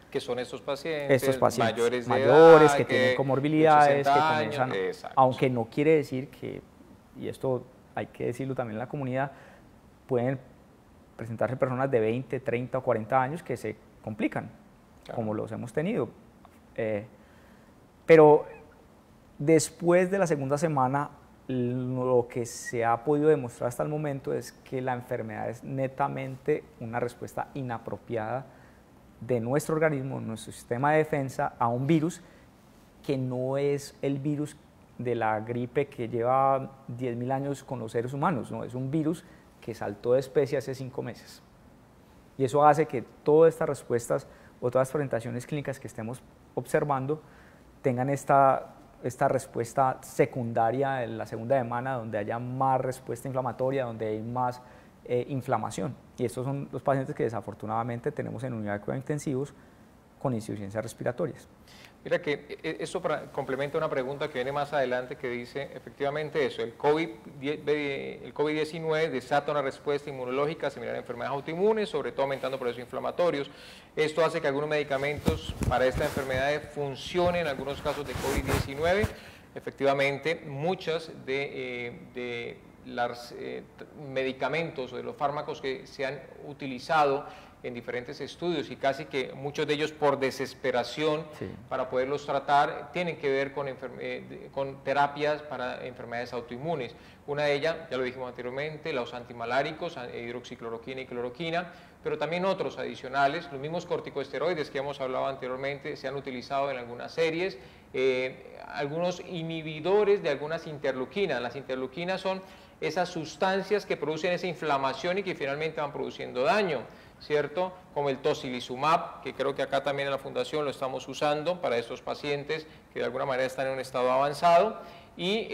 Que son estos pacientes mayores edad, que que tienen comorbilidades, que años, comienzan, aunque no quiere decir que, y esto hay que decirlo también en la comunidad, pueden presentarse personas de 20, 30 o 40 años que se complican, claro, como los hemos tenido. Pero Después de la segunda semana, lo que se ha podido demostrar hasta el momento es que la enfermedad es netamente una respuesta inapropiada de nuestro organismo, nuestro sistema de defensa, a un virus que no es el virus de la gripe que lleva 10.000 años con los seres humanos, no, es un virus que saltó de especie hace 5 meses. Y eso hace que todas estas respuestas o todas las orientaciones clínicas que estemos observando tengan esta respuesta secundaria en la segunda semana, donde haya más respuesta inflamatoria, donde hay más inflamación. Y estos son los pacientes que desafortunadamente tenemos en unidad de cuidados intensivos con insuficiencias respiratorias. Mira que eso complementa una pregunta que viene más adelante que dice efectivamente eso, el COVID-19 desata una respuesta inmunológica similar a enfermedades autoinmunes, sobre todo aumentando procesos inflamatorios. Esto hace que algunos medicamentos para esta enfermedad funcionen en algunos casos de COVID-19. Efectivamente, muchos de los medicamentos o de los fármacos que se han utilizado en diferentes estudios y casi que muchos de ellos por desesperación para poderlos tratar tienen que ver con terapias para enfermedades autoinmunes. Una de ellas, ya lo dijimos anteriormente, los antimaláricos, hidroxicloroquina y cloroquina, pero también otros adicionales, los mismos corticosteroides que hemos hablado anteriormente se han utilizado en algunas series, algunos inhibidores de algunas interleuquinas. Las interleuquinas son esas sustancias que producen esa inflamación y que finalmente van produciendo daño, ¿cierto? Como el tocilizumab, que creo que acá también en la fundación lo estamos usando para estos pacientes que de alguna manera están en un estado avanzado. Y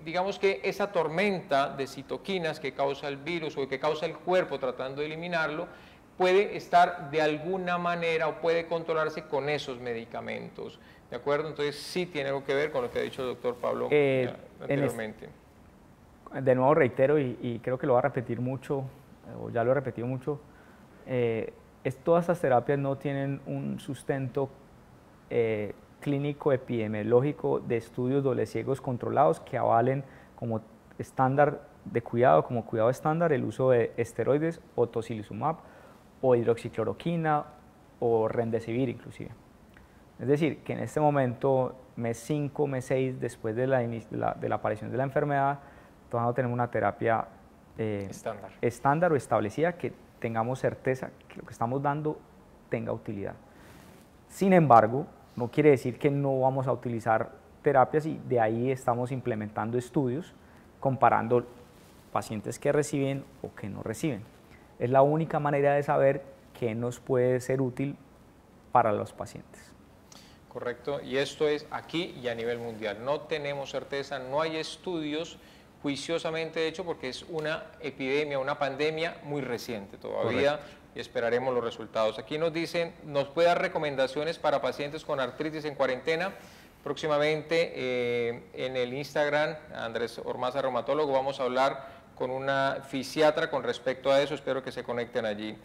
digamos que esa tormenta de citoquinas que causa el virus o que causa el cuerpo tratando de eliminarlo, puede estar de alguna manera o puede controlarse con esos medicamentos, ¿de acuerdo? Entonces sí tiene algo que ver con lo que ha dicho el doctor Pablo anteriormente. De nuevo reitero y creo que lo voy a repetir mucho, o ya lo he repetido mucho, todas estas terapias no tienen un sustento clínico epidemiológico de estudios doble ciegos controlados que avalen como estándar de cuidado, como cuidado estándar, el uso de esteroides o tocilizumab o hidroxicloroquina o remdesivir inclusive. Es decir, que en este momento, mes 5, mes 6, después de la aparición de la enfermedad, todavía no tenemos una terapia estándar o establecida que tengamos certeza que lo que estamos dando tenga utilidad. Sin embargo, no quiere decir que no vamos a utilizar terapias y de ahí estamos implementando estudios comparando pacientes que reciben o que no reciben. Es la única manera de saber qué nos puede ser útil para los pacientes. Correcto, y esto es aquí y a nivel mundial. No tenemos certeza, no hay estudios juiciosamente hechos porque es una epidemia, una pandemia muy reciente todavía. Correcto. Y esperaremos los resultados. Aquí nos dicen, nos puede dar recomendaciones para pacientes con artritis en cuarentena. Próximamente en el Instagram, Andrés Ormaza Reumatólogo, vamos a hablar con una fisiatra con respecto a eso, espero que se conecten allí.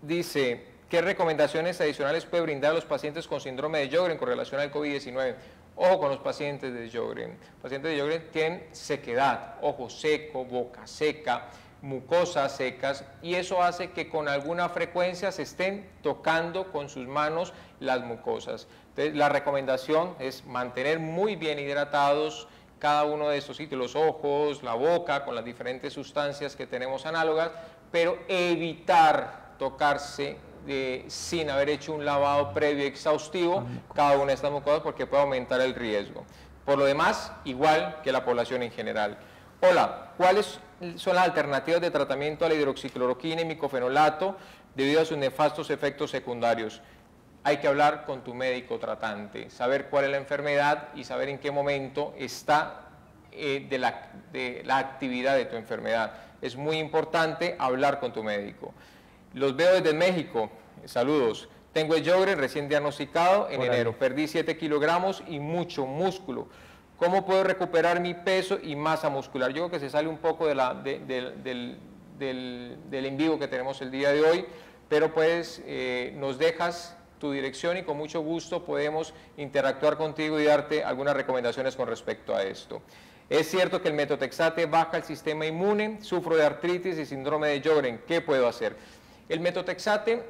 Dice, ¿qué recomendaciones adicionales puede brindar a los pacientes con síndrome de Sjögren con relación al COVID-19? Ojo con los pacientes de Sjögren. Los pacientes de Sjögren tienen sequedad, ojo seco, boca seca, mucosas secas, y eso hace que con alguna frecuencia se estén tocando con sus manos las mucosas. Entonces, la recomendación es mantener muy bien hidratados cada uno de estos sitios, los ojos, la boca, con las diferentes sustancias que tenemos análogas, pero evitar tocarse sin haber hecho un lavado previo exhaustivo cada una de estas mucosas porque puede aumentar el riesgo. Por lo demás, igual que la población en general. Hola, ¿cuáles son las alternativas de tratamiento a la hidroxicloroquina y micofenolato debido a sus nefastos efectos secundarios? Hay que hablar con tu médico tratante, saber cuál es la enfermedad y saber en qué momento está de la actividad de tu enfermedad. Es muy importante hablar con tu médico. Los veo desde México, saludos. Tengo el Sjögren recién diagnosticado en enero, perdí 7 kilogramos y mucho músculo. ¿Cómo puedo recuperar mi peso y masa muscular? Yo creo que se sale un poco del en vivo que tenemos el día de hoy, pero pues nos dejas tu dirección y con mucho gusto podemos interactuar contigo y darte algunas recomendaciones con respecto a esto. Es cierto que el metotrexate baja el sistema inmune, sufro de artritis y síndrome de Sjögren, ¿qué puedo hacer? El metotrexate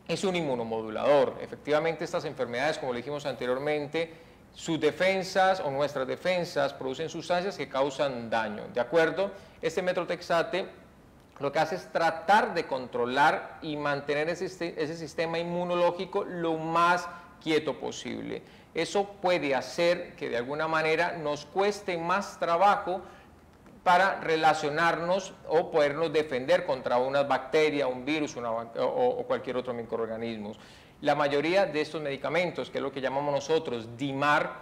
es un inmunomodulador. Efectivamente, estas enfermedades, como le dijimos anteriormente, sus defensas o nuestras defensas producen sustancias que causan daño, ¿de acuerdo? Este metotrexate lo que hace es tratar de controlar y mantener ese sistema inmunológico lo más quieto posible. Eso puede hacer que de alguna manera nos cueste más trabajo para relacionarnos o podernos defender contra una bacteria, un virus o cualquier otro microorganismo. La mayoría de estos medicamentos, que es lo que llamamos nosotros DIMAR,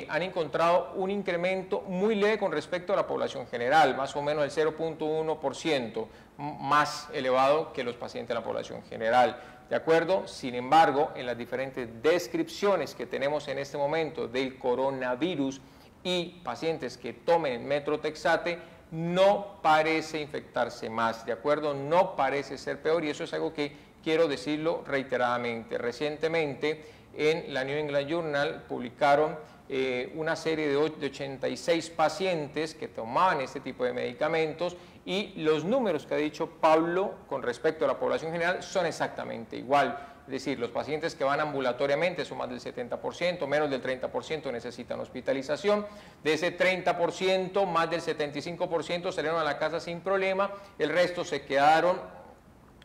han encontrado un incremento muy leve con respecto a la población general, más o menos el 0.1%, más elevado que los pacientes de la población general. ¿De acuerdo? Sin embargo, en las diferentes descripciones que tenemos en este momento del coronavirus y pacientes que tomen metotrexate, no parece infectarse más, ¿de acuerdo? No parece ser peor, y eso es algo que quiero decirlo reiteradamente. Recientemente en la New England Journal publicaron una serie de 86 pacientes que tomaban este tipo de medicamentos, y los números que ha dicho Pablo con respecto a la población general son exactamente igual. Es decir, los pacientes que van ambulatoriamente son más del 70%, menos del 30% necesitan hospitalización. De ese 30%, más del 75% salieron a la casa sin problema, el resto se quedaron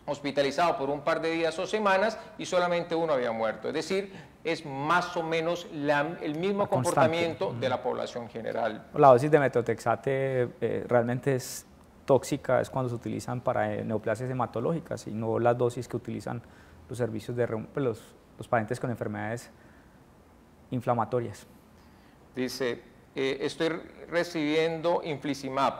hospitalizados por un par de días o semanas y solamente uno había muerto. Es decir, es más o menos el mismo comportamiento de la población general. La dosis de metotrexate realmente es tóxica, es cuando se utilizan para neoplasias hematológicas y no las dosis que utilizan los servicios de los pacientes con enfermedades inflamatorias. Dice, estoy recibiendo infliximab.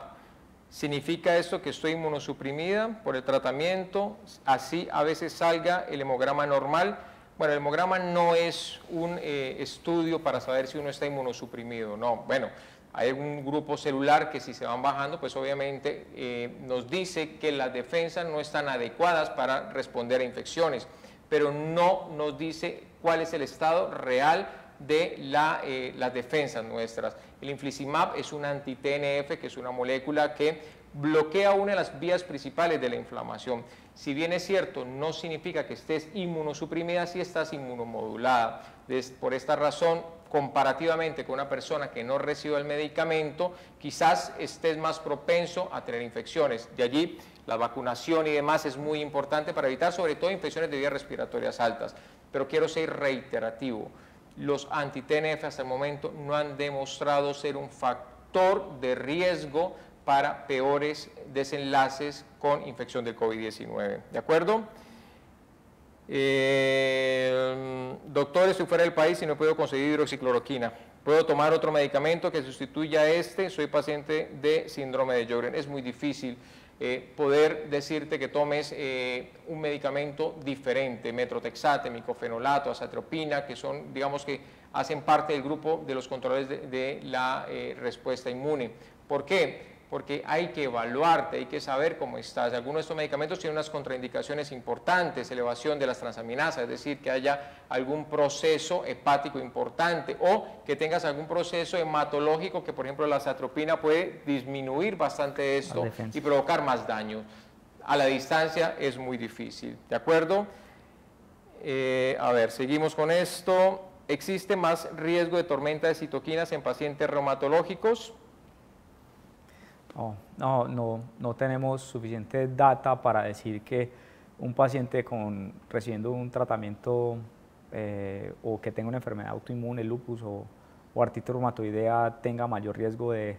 ¿Significa esto que estoy inmunosuprimida por el tratamiento? Así a veces salga el hemograma normal. Bueno, el hemograma no es un estudio para saber si uno está inmunosuprimido, no. Bueno, hay un grupo celular que si se van bajando, pues obviamente nos dice que las defensas no están adecuadas para responder a infecciones, pero no nos dice cuál es el estado real de las defensas nuestras. El infliximab es un anti-TNF, que es una molécula que bloquea una de las vías principales de la inflamación. Si bien es cierto, no significa que estés inmunosuprimida si estás inmunomodulada. Por esta razón, comparativamente con una persona que no recibe el medicamento, quizás estés más propenso a tener infecciones. De allí, la vacunación y demás es muy importante para evitar sobre todo infecciones de vías respiratorias altas. Pero quiero ser reiterativo. Los anti-TNF hasta el momento no han demostrado ser un factor de riesgo para peores desenlaces con infección del COVID-19. ¿De acuerdo? Doctor, estoy fuera del país y no puedo conseguir hidroxicloroquina. ¿Puedo tomar otro medicamento que sustituya a este? Soy paciente de síndrome de Sjögren. Es muy difícil poder decirte que tomes un medicamento diferente, metotrexate, micofenolato, azatropina, que son, digamos que hacen parte del grupo de los controles de la respuesta inmune. ¿Por qué? Porque hay que evaluarte, hay que saber cómo estás. Algunos de estos medicamentos tienen unas contraindicaciones importantes, elevación de las transaminasas, es decir, que haya algún proceso hepático importante o que tengas algún proceso hematológico que, por ejemplo, la azatropina puede disminuir bastante esto y provocar más daño. A la distancia es muy difícil, ¿de acuerdo? A ver, seguimos con esto. ¿Existe más riesgo de tormenta de citoquinas en pacientes reumatológicos? No tenemos suficiente data para decir que un paciente recibiendo un tratamiento o que tenga una enfermedad autoinmune, lupus o artritis reumatoidea, tenga mayor riesgo de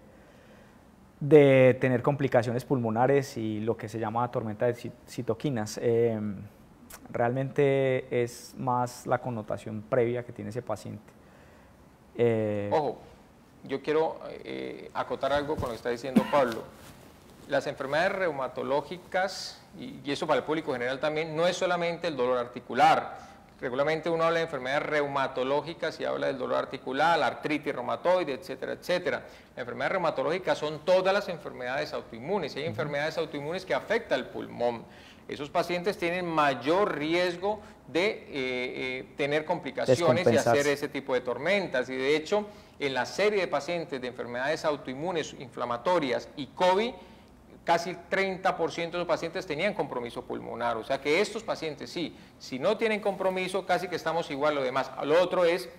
tener complicaciones pulmonares y lo que se llama tormenta de citoquinas. Realmente es más la connotación previa que tiene ese paciente. Ojo. Yo quiero acotar algo con lo que está diciendo Pablo. Las enfermedades reumatológicas, y eso para el público general también, no es solamente el dolor articular. Regularmente uno habla de enfermedades reumatológicas y habla del dolor articular, la artritis reumatoide, etcétera, etcétera. Las enfermedades reumatológicas son todas las enfermedades autoinmunes. Hay enfermedades autoinmunes que afectan el pulmón. Esos pacientes tienen mayor riesgo de tener complicaciones y hacer ese tipo de tormentas. Y de hecho, en la serie de pacientes de enfermedades autoinmunes, inflamatorias y COVID, casi el 30% de los pacientes tenían compromiso pulmonar, o sea que estos pacientes sí, si no tienen compromiso casi que estamos igual a lo demás. Lo otro es,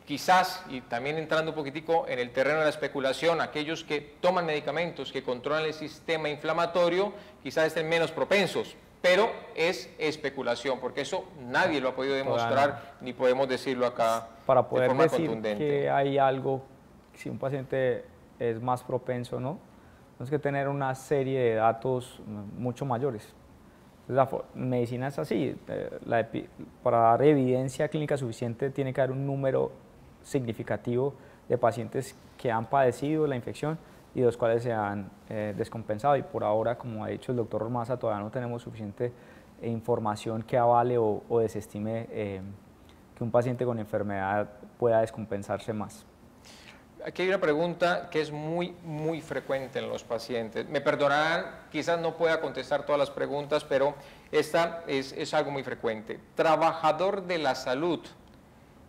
quizás, y también entrando un poquitico en el terreno de la especulación, aquellos que toman medicamentos que controlan el sistema inflamatorio, quizás estén menos propensos, pero es especulación, porque eso nadie lo ha podido demostrar, ni podemos decirlo acá para poder de forma decir contundente. Que hay algo, si un paciente es más propenso o no, tenemos que tener una serie de datos mucho mayores. Entonces, la medicina es así, para dar evidencia clínica suficiente tiene que haber un número significativo de pacientes que han padecido la infección y de los cuales se han descompensado, y por ahora, como ha dicho el doctor Ormaza, todavía no tenemos suficiente información que avale o desestime que un paciente con enfermedad pueda descompensarse más. Aquí hay una pregunta que es muy frecuente en los pacientes. Me perdonarán, quizás no pueda contestar todas las preguntas, pero esta es algo muy frecuente. Trabajador de la salud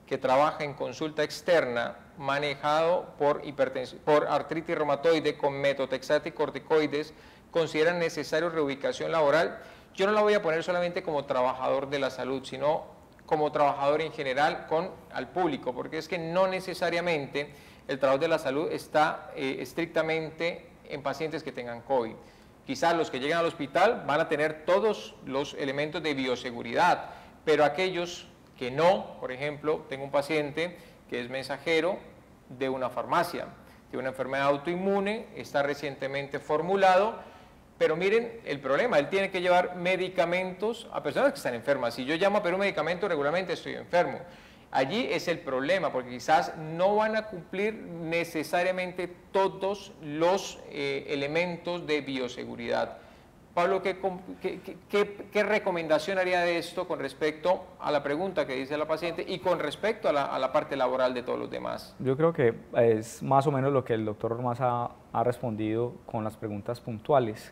que trabaja en consulta externa manejado por artritis reumatoide con metotrexato y corticoides, ¿consideran necesario reubicación laboral? Yo no la voy a poner solamente como trabajador de la salud, sino como trabajador en general al público, porque es que no necesariamente el trabajador de la salud está estrictamente en pacientes que tengan COVID. Quizás los que llegan al hospital van a tener todos los elementos de bioseguridad, pero aquellos que no, por ejemplo, tengo un paciente que es mensajero de una farmacia, de una enfermedad autoinmune, está recientemente formulado, pero miren el problema, él tiene que llevar medicamentos a personas que están enfermas. Si yo llamo a pedir un medicamento, regularmente estoy enfermo. Allí es el problema, porque quizás no van a cumplir necesariamente todos los elementos de bioseguridad. Pablo, ¿qué recomendación haría de esto con respecto a la pregunta que dice la paciente y con respecto a la parte laboral de todos los demás? Yo creo que es más o menos lo que el doctor Ormaza ha respondido con las preguntas puntuales.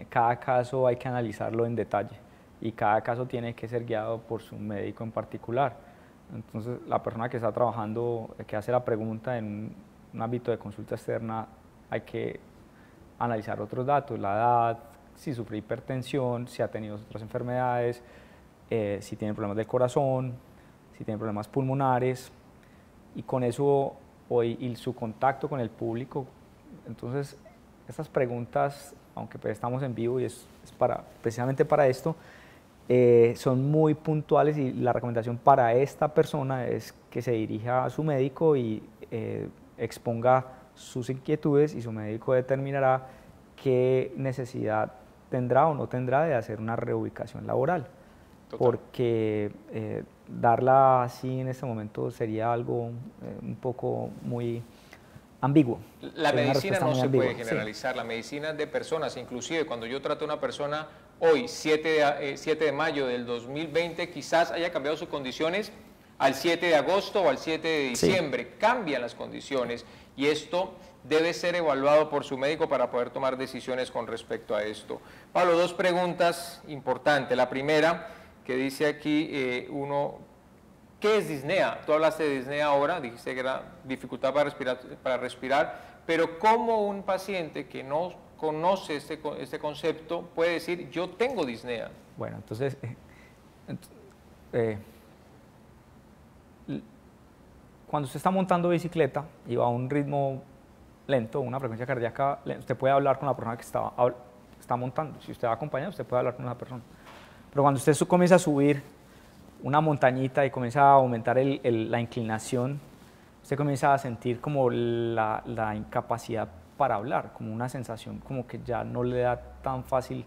Cada caso hay que analizarlo en detalle y cada caso tiene que ser guiado por su médico en particular. Entonces, la persona que está trabajando, que hace la pregunta en un ámbito de consulta externa, hay que analizar otros datos, la edad, si sufre hipertensión, si ha tenido otras enfermedades, si tiene problemas del corazón, si tiene problemas pulmonares, y con eso, y su contacto con el público. Entonces, estas preguntas, aunque pues estamos en vivo y es precisamente para esto, son muy puntuales, y la recomendación para esta persona es que se dirija a su médico y exponga sus inquietudes, y su médico determinará qué necesidad tendrá o no tendrá de hacer una reubicación laboral. Total. Porque darla así en este momento sería algo un poco muy ambiguo. La medicina no se puede generalizar, sí. La medicina de personas, inclusive cuando yo trato a una persona hoy, 7 de mayo del 2020, quizás haya cambiado sus condiciones al 7 de agosto o al 7 de diciembre, sí. Cambian las condiciones, y esto debe ser evaluado por su médico para poder tomar decisiones con respecto a esto. Pablo, dos preguntas importantes. La primera, que dice aquí ¿qué es disnea? Tú hablaste de disnea ahora, dijiste que era dificultad para respirar, pero ¿cómo un paciente que no conoce este concepto puede decir, yo tengo disnea? Bueno, entonces, cuando usted está montando bicicleta y va a un ritmo lento, una frecuencia cardíaca, usted puede hablar con la persona que está montando. Si usted va acompañado, usted puede hablar con esa persona. Pero cuando usted comienza a subir una montañita y comienza a aumentar la inclinación, usted comienza a sentir como la incapacidad para hablar, como una sensación como que ya no le da tan fácil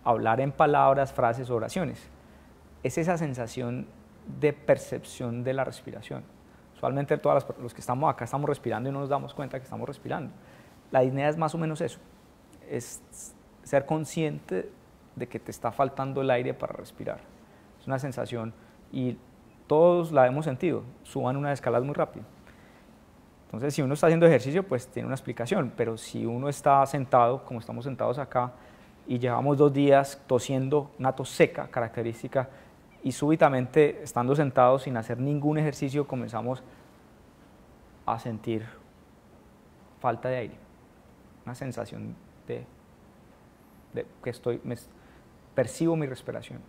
hablar en palabras, frases o oraciones. Es esa sensación de percepción de la respiración. Usualmente todos los que estamos acá estamos respirando y no nos damos cuenta que estamos respirando. La disnea es más o menos eso, es ser consciente de que te está faltando el aire para respirar. Es una sensación, y todos la hemos sentido, suban unas escalas muy rápido. Entonces, si uno está haciendo ejercicio, pues tiene una explicación, pero si uno está sentado, como estamos sentados acá, y llevamos 2 días tosiendo, una tos seca característica, y súbitamente, estando sentados sin hacer ningún ejercicio, comenzamos a sentir falta de aire. una sensación de que percibo mi respiración.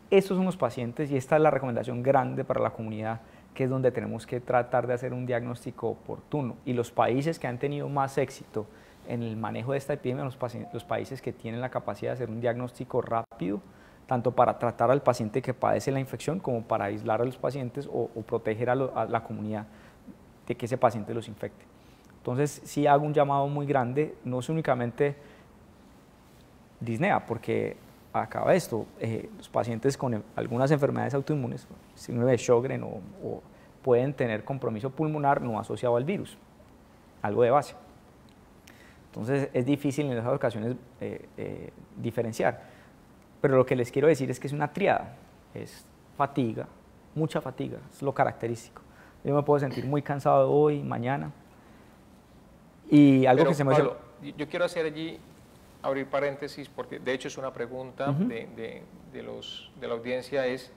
Estos son los pacientes y esta es la recomendación grande para la comunidad, que es donde tenemos que tratar de hacer un diagnóstico oportuno. Y los países que han tenido más éxito en el manejo de esta epidemia, los países que tienen la capacidad de hacer un diagnóstico rápido, tanto para tratar al paciente que padece la infección como para aislar a los pacientes o proteger a la comunidad de que ese paciente los infecte. Entonces sí hago un llamado muy grande, no es únicamente disnea, porque acaba esto, los pacientes con algunas enfermedades autoinmunes, síndrome de Sjögren o pueden tener compromiso pulmonar no asociado al virus, algo de base. Entonces es difícil en esas ocasiones diferenciar, pero lo que les quiero decir es que es una triada, es fatiga, mucha fatiga, es lo característico. Yo me puedo sentir muy cansado hoy, mañana, y algo que se me... Pablo, yo quiero hacer allí, abrir paréntesis, porque de hecho es una pregunta de la audiencia, es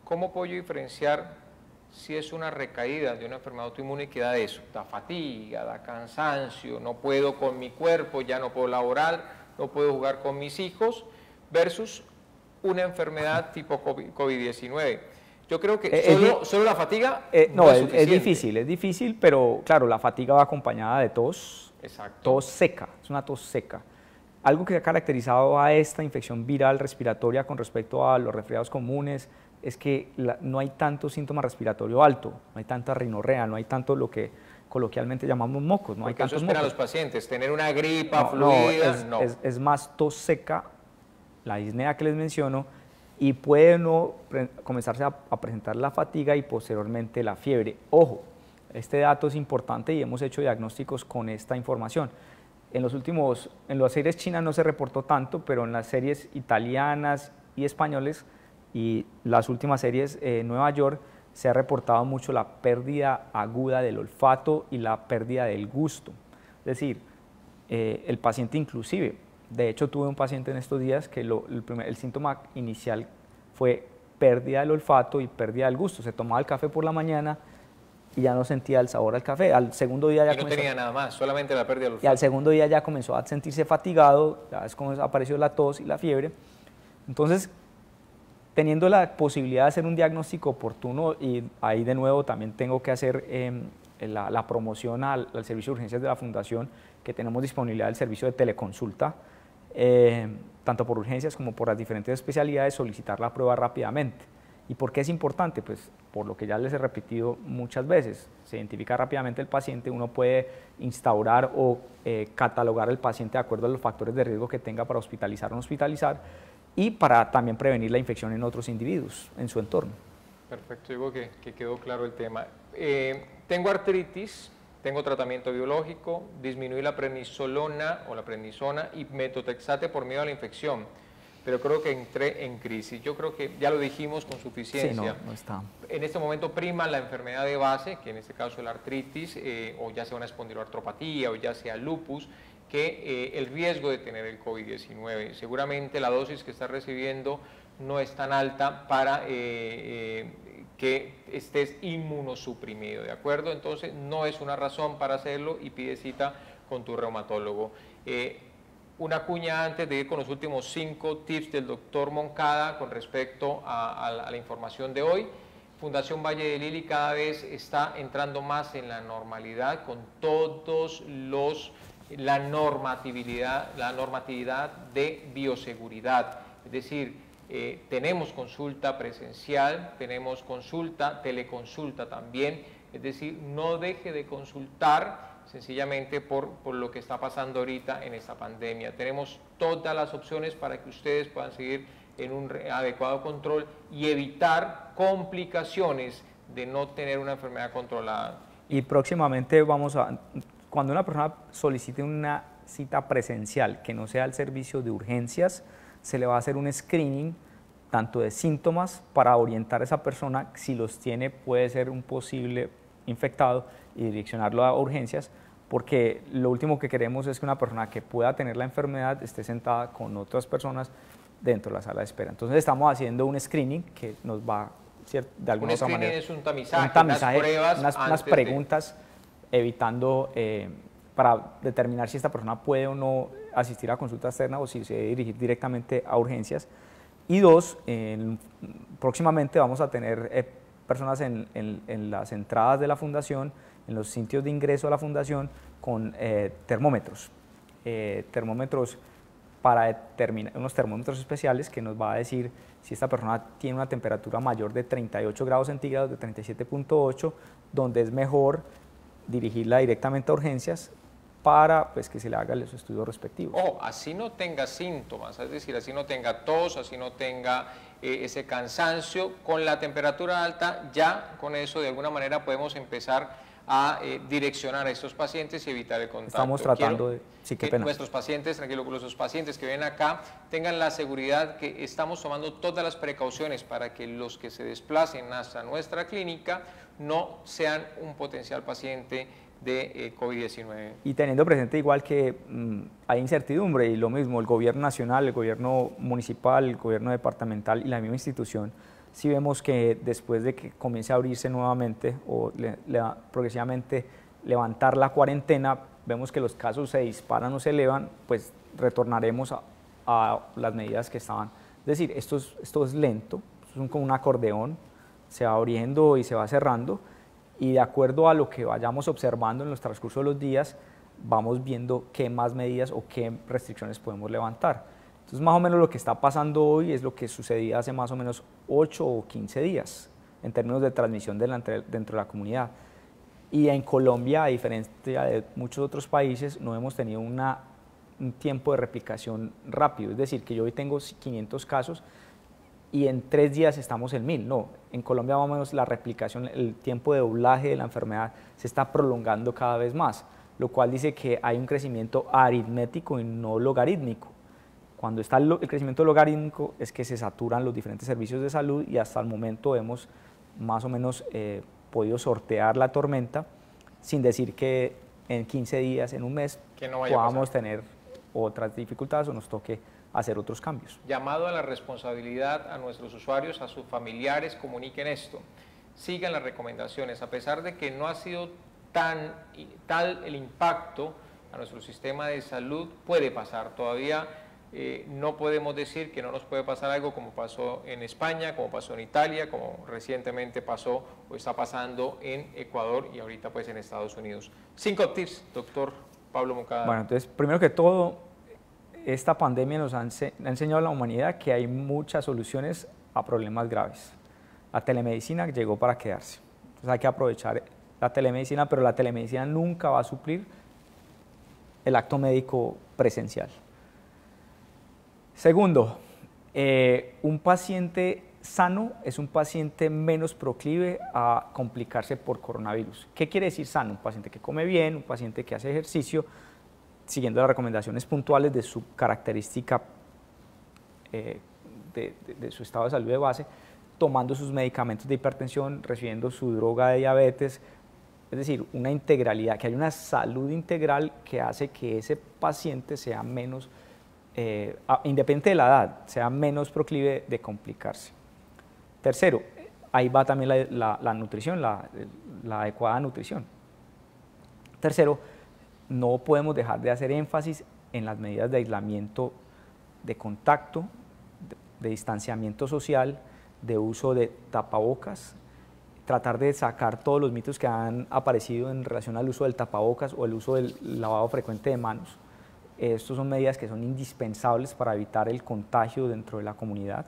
¿cómo puedo yo diferenciar si es una recaída de una enfermedad autoinmune que da eso? Da fatiga, da cansancio, no puedo con mi cuerpo, ya no puedo laborar, no puedo jugar con mis hijos, versus una enfermedad tipo COVID-19. Yo creo que solo la fatiga no es difícil, pero claro, la fatiga va acompañada de tos, tos seca, es una tos seca. Algo que ha caracterizado a esta infección viral respiratoria con respecto a los resfriados comunes es que no hay tanto síntoma respiratorio alto, no hay tanta rinorrea, no hay tanto lo que coloquialmente llamamos mocos. No hay tantos eso esperan los pacientes, tener una gripa fluida, no. Es más tos seca, la disnea que les menciono, y puede comenzarse a presentar la fatiga y posteriormente la fiebre. Ojo, este dato es importante y hemos hecho diagnósticos con esta información. En las series chinas no se reportó tanto, pero en las series italianas y españoles y las últimas series en Nueva York se ha reportado mucho la pérdida aguda del olfato y la pérdida del gusto. Es decir, el paciente inclusive, de hecho tuve un paciente en estos días que el síntoma inicial fue pérdida del olfato y pérdida del gusto. Se tomaba el café por la mañana y ya no sentía el sabor al café. Al segundo día ya tenía nada más, solamente la pérdida del olfato. Y al segundo día ya comenzó a sentirse fatigado, ya es como apareció la tos y la fiebre. Entonces, teniendo la posibilidad de hacer un diagnóstico oportuno, y ahí de nuevo también tengo que hacer la promoción al servicio de urgencias de la Fundación, que tenemos disponibilidad del servicio de teleconsulta, tanto por urgencias como por las diferentes especialidades, solicitar la prueba rápidamente. ¿Y por qué es importante? Pues por lo que ya les he repetido muchas veces, se identifica rápidamente el paciente, uno puede instaurar o catalogar al paciente de acuerdo a los factores de riesgo que tenga para hospitalizar o no hospitalizar, y para también prevenir la infección en otros individuos en su entorno. Perfecto, digo que quedó claro el tema. Tengo artritis, tengo tratamiento biológico, disminuí la prednisolona o la prednisona y metotrexate por miedo a la infección, pero creo que entré en crisis. Yo creo que ya lo dijimos con suficiencia. Sí, no está. En este momento prima la enfermedad de base, que en este caso es la artritis, o ya sea una espondiloartropatía o ya sea lupus, que el riesgo de tener el COVID-19. Seguramente la dosis que está recibiendo no es tan alta para que estés inmunosuprimido, ¿de acuerdo? Entonces no es una razón para hacerlo y pide cita con tu reumatólogo. Una cuña antes de ir con los últimos 5 tips del doctor Moncada con respecto a la información de hoy. Fundación Valle de Lili cada vez está entrando más en la normalidad con todos la normatividad de bioseguridad, es decir, tenemos consulta presencial, tenemos teleconsulta también, es decir, no deje de consultar sencillamente por lo que está pasando ahorita en esta pandemia. Tenemos todas las opciones para que ustedes puedan seguir en un adecuado control y evitar complicaciones de no tener una enfermedad controlada. Y próximamente cuando una persona solicite una cita presencial que no sea el servicio de urgencias, se le va a hacer un screening tanto de síntomas para orientar a esa persona, si los tiene puede ser un posible infectado y direccionarlo a urgencias, porque lo último que queremos es que una persona que pueda tener la enfermedad esté sentada con otras personas dentro de la sala de espera. Entonces estamos haciendo un screening que nos va de alguna otra manera. Un screening es un tamizaje, unas pruebas, unas preguntas, evitando para determinar si esta persona puede o no asistir a consulta externa o si se debe dirigir directamente a urgencias. Y dos, próximamente vamos a tener personas en las entradas de la fundación, en los sitios de ingreso a la fundación, con termómetros. Termómetros para determinar, unos termómetros especiales que nos va a decir si esta persona tiene una temperatura mayor de 38 grados centígrados, de 37.8, donde es mejor dirigirla directamente a urgencias para pues, que se le haga los estudios respectivos. Ojo, así no tenga síntomas, es decir, así no tenga tos, así no tenga ese cansancio, con la temperatura alta, ya con eso de alguna manera podemos empezar a direccionar a estos pacientes y evitar el contacto. Estamos tratando de... Sí, qué pena. Nuestros pacientes, tranquilo, los pacientes que ven acá tengan la seguridad que estamos tomando todas las precauciones para que los que se desplacen hasta nuestra clínica no sean un potencial paciente de COVID-19. Y teniendo presente igual que hay incertidumbre y lo mismo, el gobierno nacional, el gobierno municipal, el gobierno departamental y la misma institución, si vemos que después de que comience a abrirse nuevamente o progresivamente levantar la cuarentena, vemos que los casos se disparan o se elevan, pues retornaremos a las medidas que estaban. Es decir, esto es lento, es como un acordeón, se va abriendo y se va cerrando, y de acuerdo a lo que vayamos observando en los transcurso de los días, vamos viendo qué más medidas o qué restricciones podemos levantar. Entonces, más o menos lo que está pasando hoy es lo que sucedía hace más o menos 8 o 15 días en términos de transmisión dentro de la comunidad. Y en Colombia, a diferencia de muchos otros países, no hemos tenido un tiempo de replicación rápido. Es decir, que yo hoy tengo 500 casos y en 3 días estamos en 1000. No, en Colombia más o menos la replicación, el tiempo de doblaje de la enfermedad se está prolongando cada vez más, lo cual dice que hay un crecimiento aritmético y no logarítmico. Cuando está el crecimiento logarítmico es que se saturan los diferentes servicios de salud y hasta el momento hemos más o menos podido sortear la tormenta, sin decir que en 15 días, en un mes, podamos tener otras dificultades o nos toque hacer otros cambios. Llamado a la responsabilidad a nuestros usuarios, a sus familiares, comuniquen esto, sigan las recomendaciones, a pesar de que no ha sido tal el impacto a nuestro sistema de salud, puede pasar todavía. No podemos decir que no nos puede pasar algo como pasó en España, como pasó en Italia, como recientemente pasó o está pasando en Ecuador y ahorita pues en Estados Unidos. 5 tips, doctor Pablo Moncada. Bueno, entonces, primero que todo, esta pandemia nos ha enseñado a la humanidad que hay muchas soluciones a problemas graves. La telemedicina llegó para quedarse. Entonces hay que aprovechar la telemedicina, pero la telemedicina nunca va a suplir el acto médico presencial. Segundo, un paciente sano es un paciente menos proclive a complicarse por coronavirus. ¿Qué quiere decir sano? Un paciente que come bien, un paciente que hace ejercicio, siguiendo las recomendaciones puntuales de su característica, de su estado de salud de base, tomando sus medicamentos de hipertensión, recibiendo su droga de diabetes, es decir, una integralidad, que hay una salud integral que hace que ese paciente sea menos independiente de la edad, sea menos proclive de complicarse. Tercero, ahí va también la nutrición, la adecuada nutrición. Tercero, no podemos dejar de hacer énfasis en las medidas de aislamiento, de contacto, de distanciamiento social, de uso de tapabocas, tratar de sacar todos los mitos que han aparecido en relación al uso del tapabocas o el uso del lavado frecuente de manos. Estas son medidas que son indispensables para evitar el contagio dentro de la comunidad.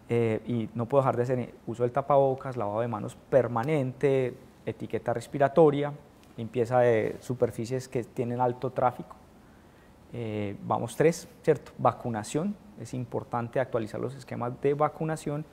Y no puedo dejar de hacer uso del tapabocas, lavado de manos permanente, etiqueta respiratoria, limpieza de superficies que tienen alto tráfico. Vamos 3, ¿cierto? Vacunación, es importante actualizar los esquemas de vacunación.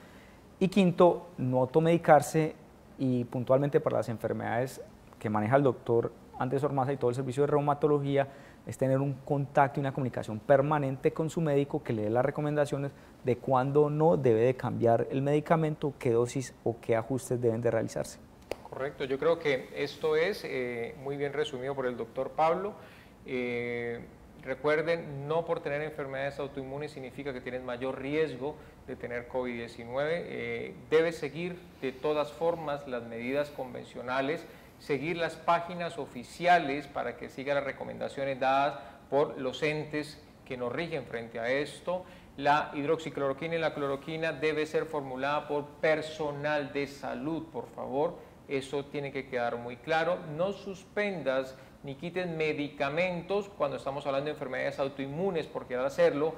Y quinto, no automedicarse y puntualmente para las enfermedades que maneja el doctor Andrés Ormaza y todo el servicio de reumatología, es tener un contacto y una comunicación permanente con su médico que le dé las recomendaciones de cuándo no debe de cambiar el medicamento, qué dosis o qué ajustes deben de realizarse. Correcto, yo creo que esto es muy bien resumido por el doctor Pablo. Recuerden, no por tener enfermedades autoinmunes significa que tienes mayor riesgo de tener COVID-19. Debes seguir de todas formas las medidas convencionales seguir las páginas oficiales para que siga las recomendaciones dadas por los entes que nos rigen frente a esto. La hidroxicloroquina y la cloroquina debe ser formulada por personal de salud, por favor. Eso tiene que quedar muy claro. No suspendas ni quites medicamentos cuando estamos hablando de enfermedades autoinmunes, porque al hacerlo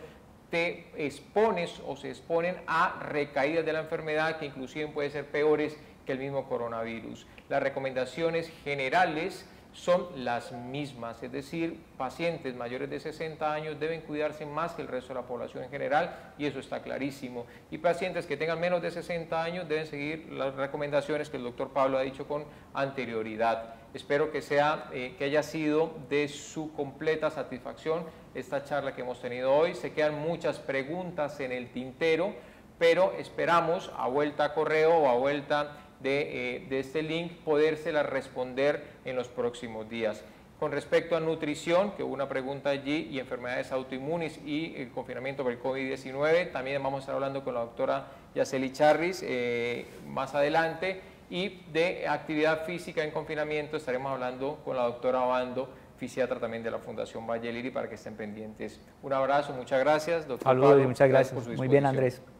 te expones o se exponen a recaídas de la enfermedad que inclusive pueden ser peores que el mismo coronavirus. Las recomendaciones generales son las mismas, es decir, pacientes mayores de 60 años deben cuidarse más que el resto de la población en general, y eso está clarísimo. Y pacientes que tengan menos de 60 años deben seguir las recomendaciones que el doctor Pablo ha dicho con anterioridad. Espero que haya sido de su completa satisfacción esta charla que hemos tenido hoy. Se quedan muchas preguntas en el tintero, pero esperamos a vuelta a correo o a vuelta de este link podérselas responder en los próximos días. Con respecto a nutrición, que hubo una pregunta allí, y enfermedades autoinmunes y el confinamiento por el COVID-19, también vamos a estar hablando con la doctora Yaceli Charris más adelante, y de actividad física en confinamiento estaremos hablando con la doctora Obando, fisiatra también de la Fundación Valle Lili, para que estén pendientes. Un abrazo, muchas gracias, doctor Saludos Pablo, y muchas gracias. por su Muy bien, disposición. Andrés.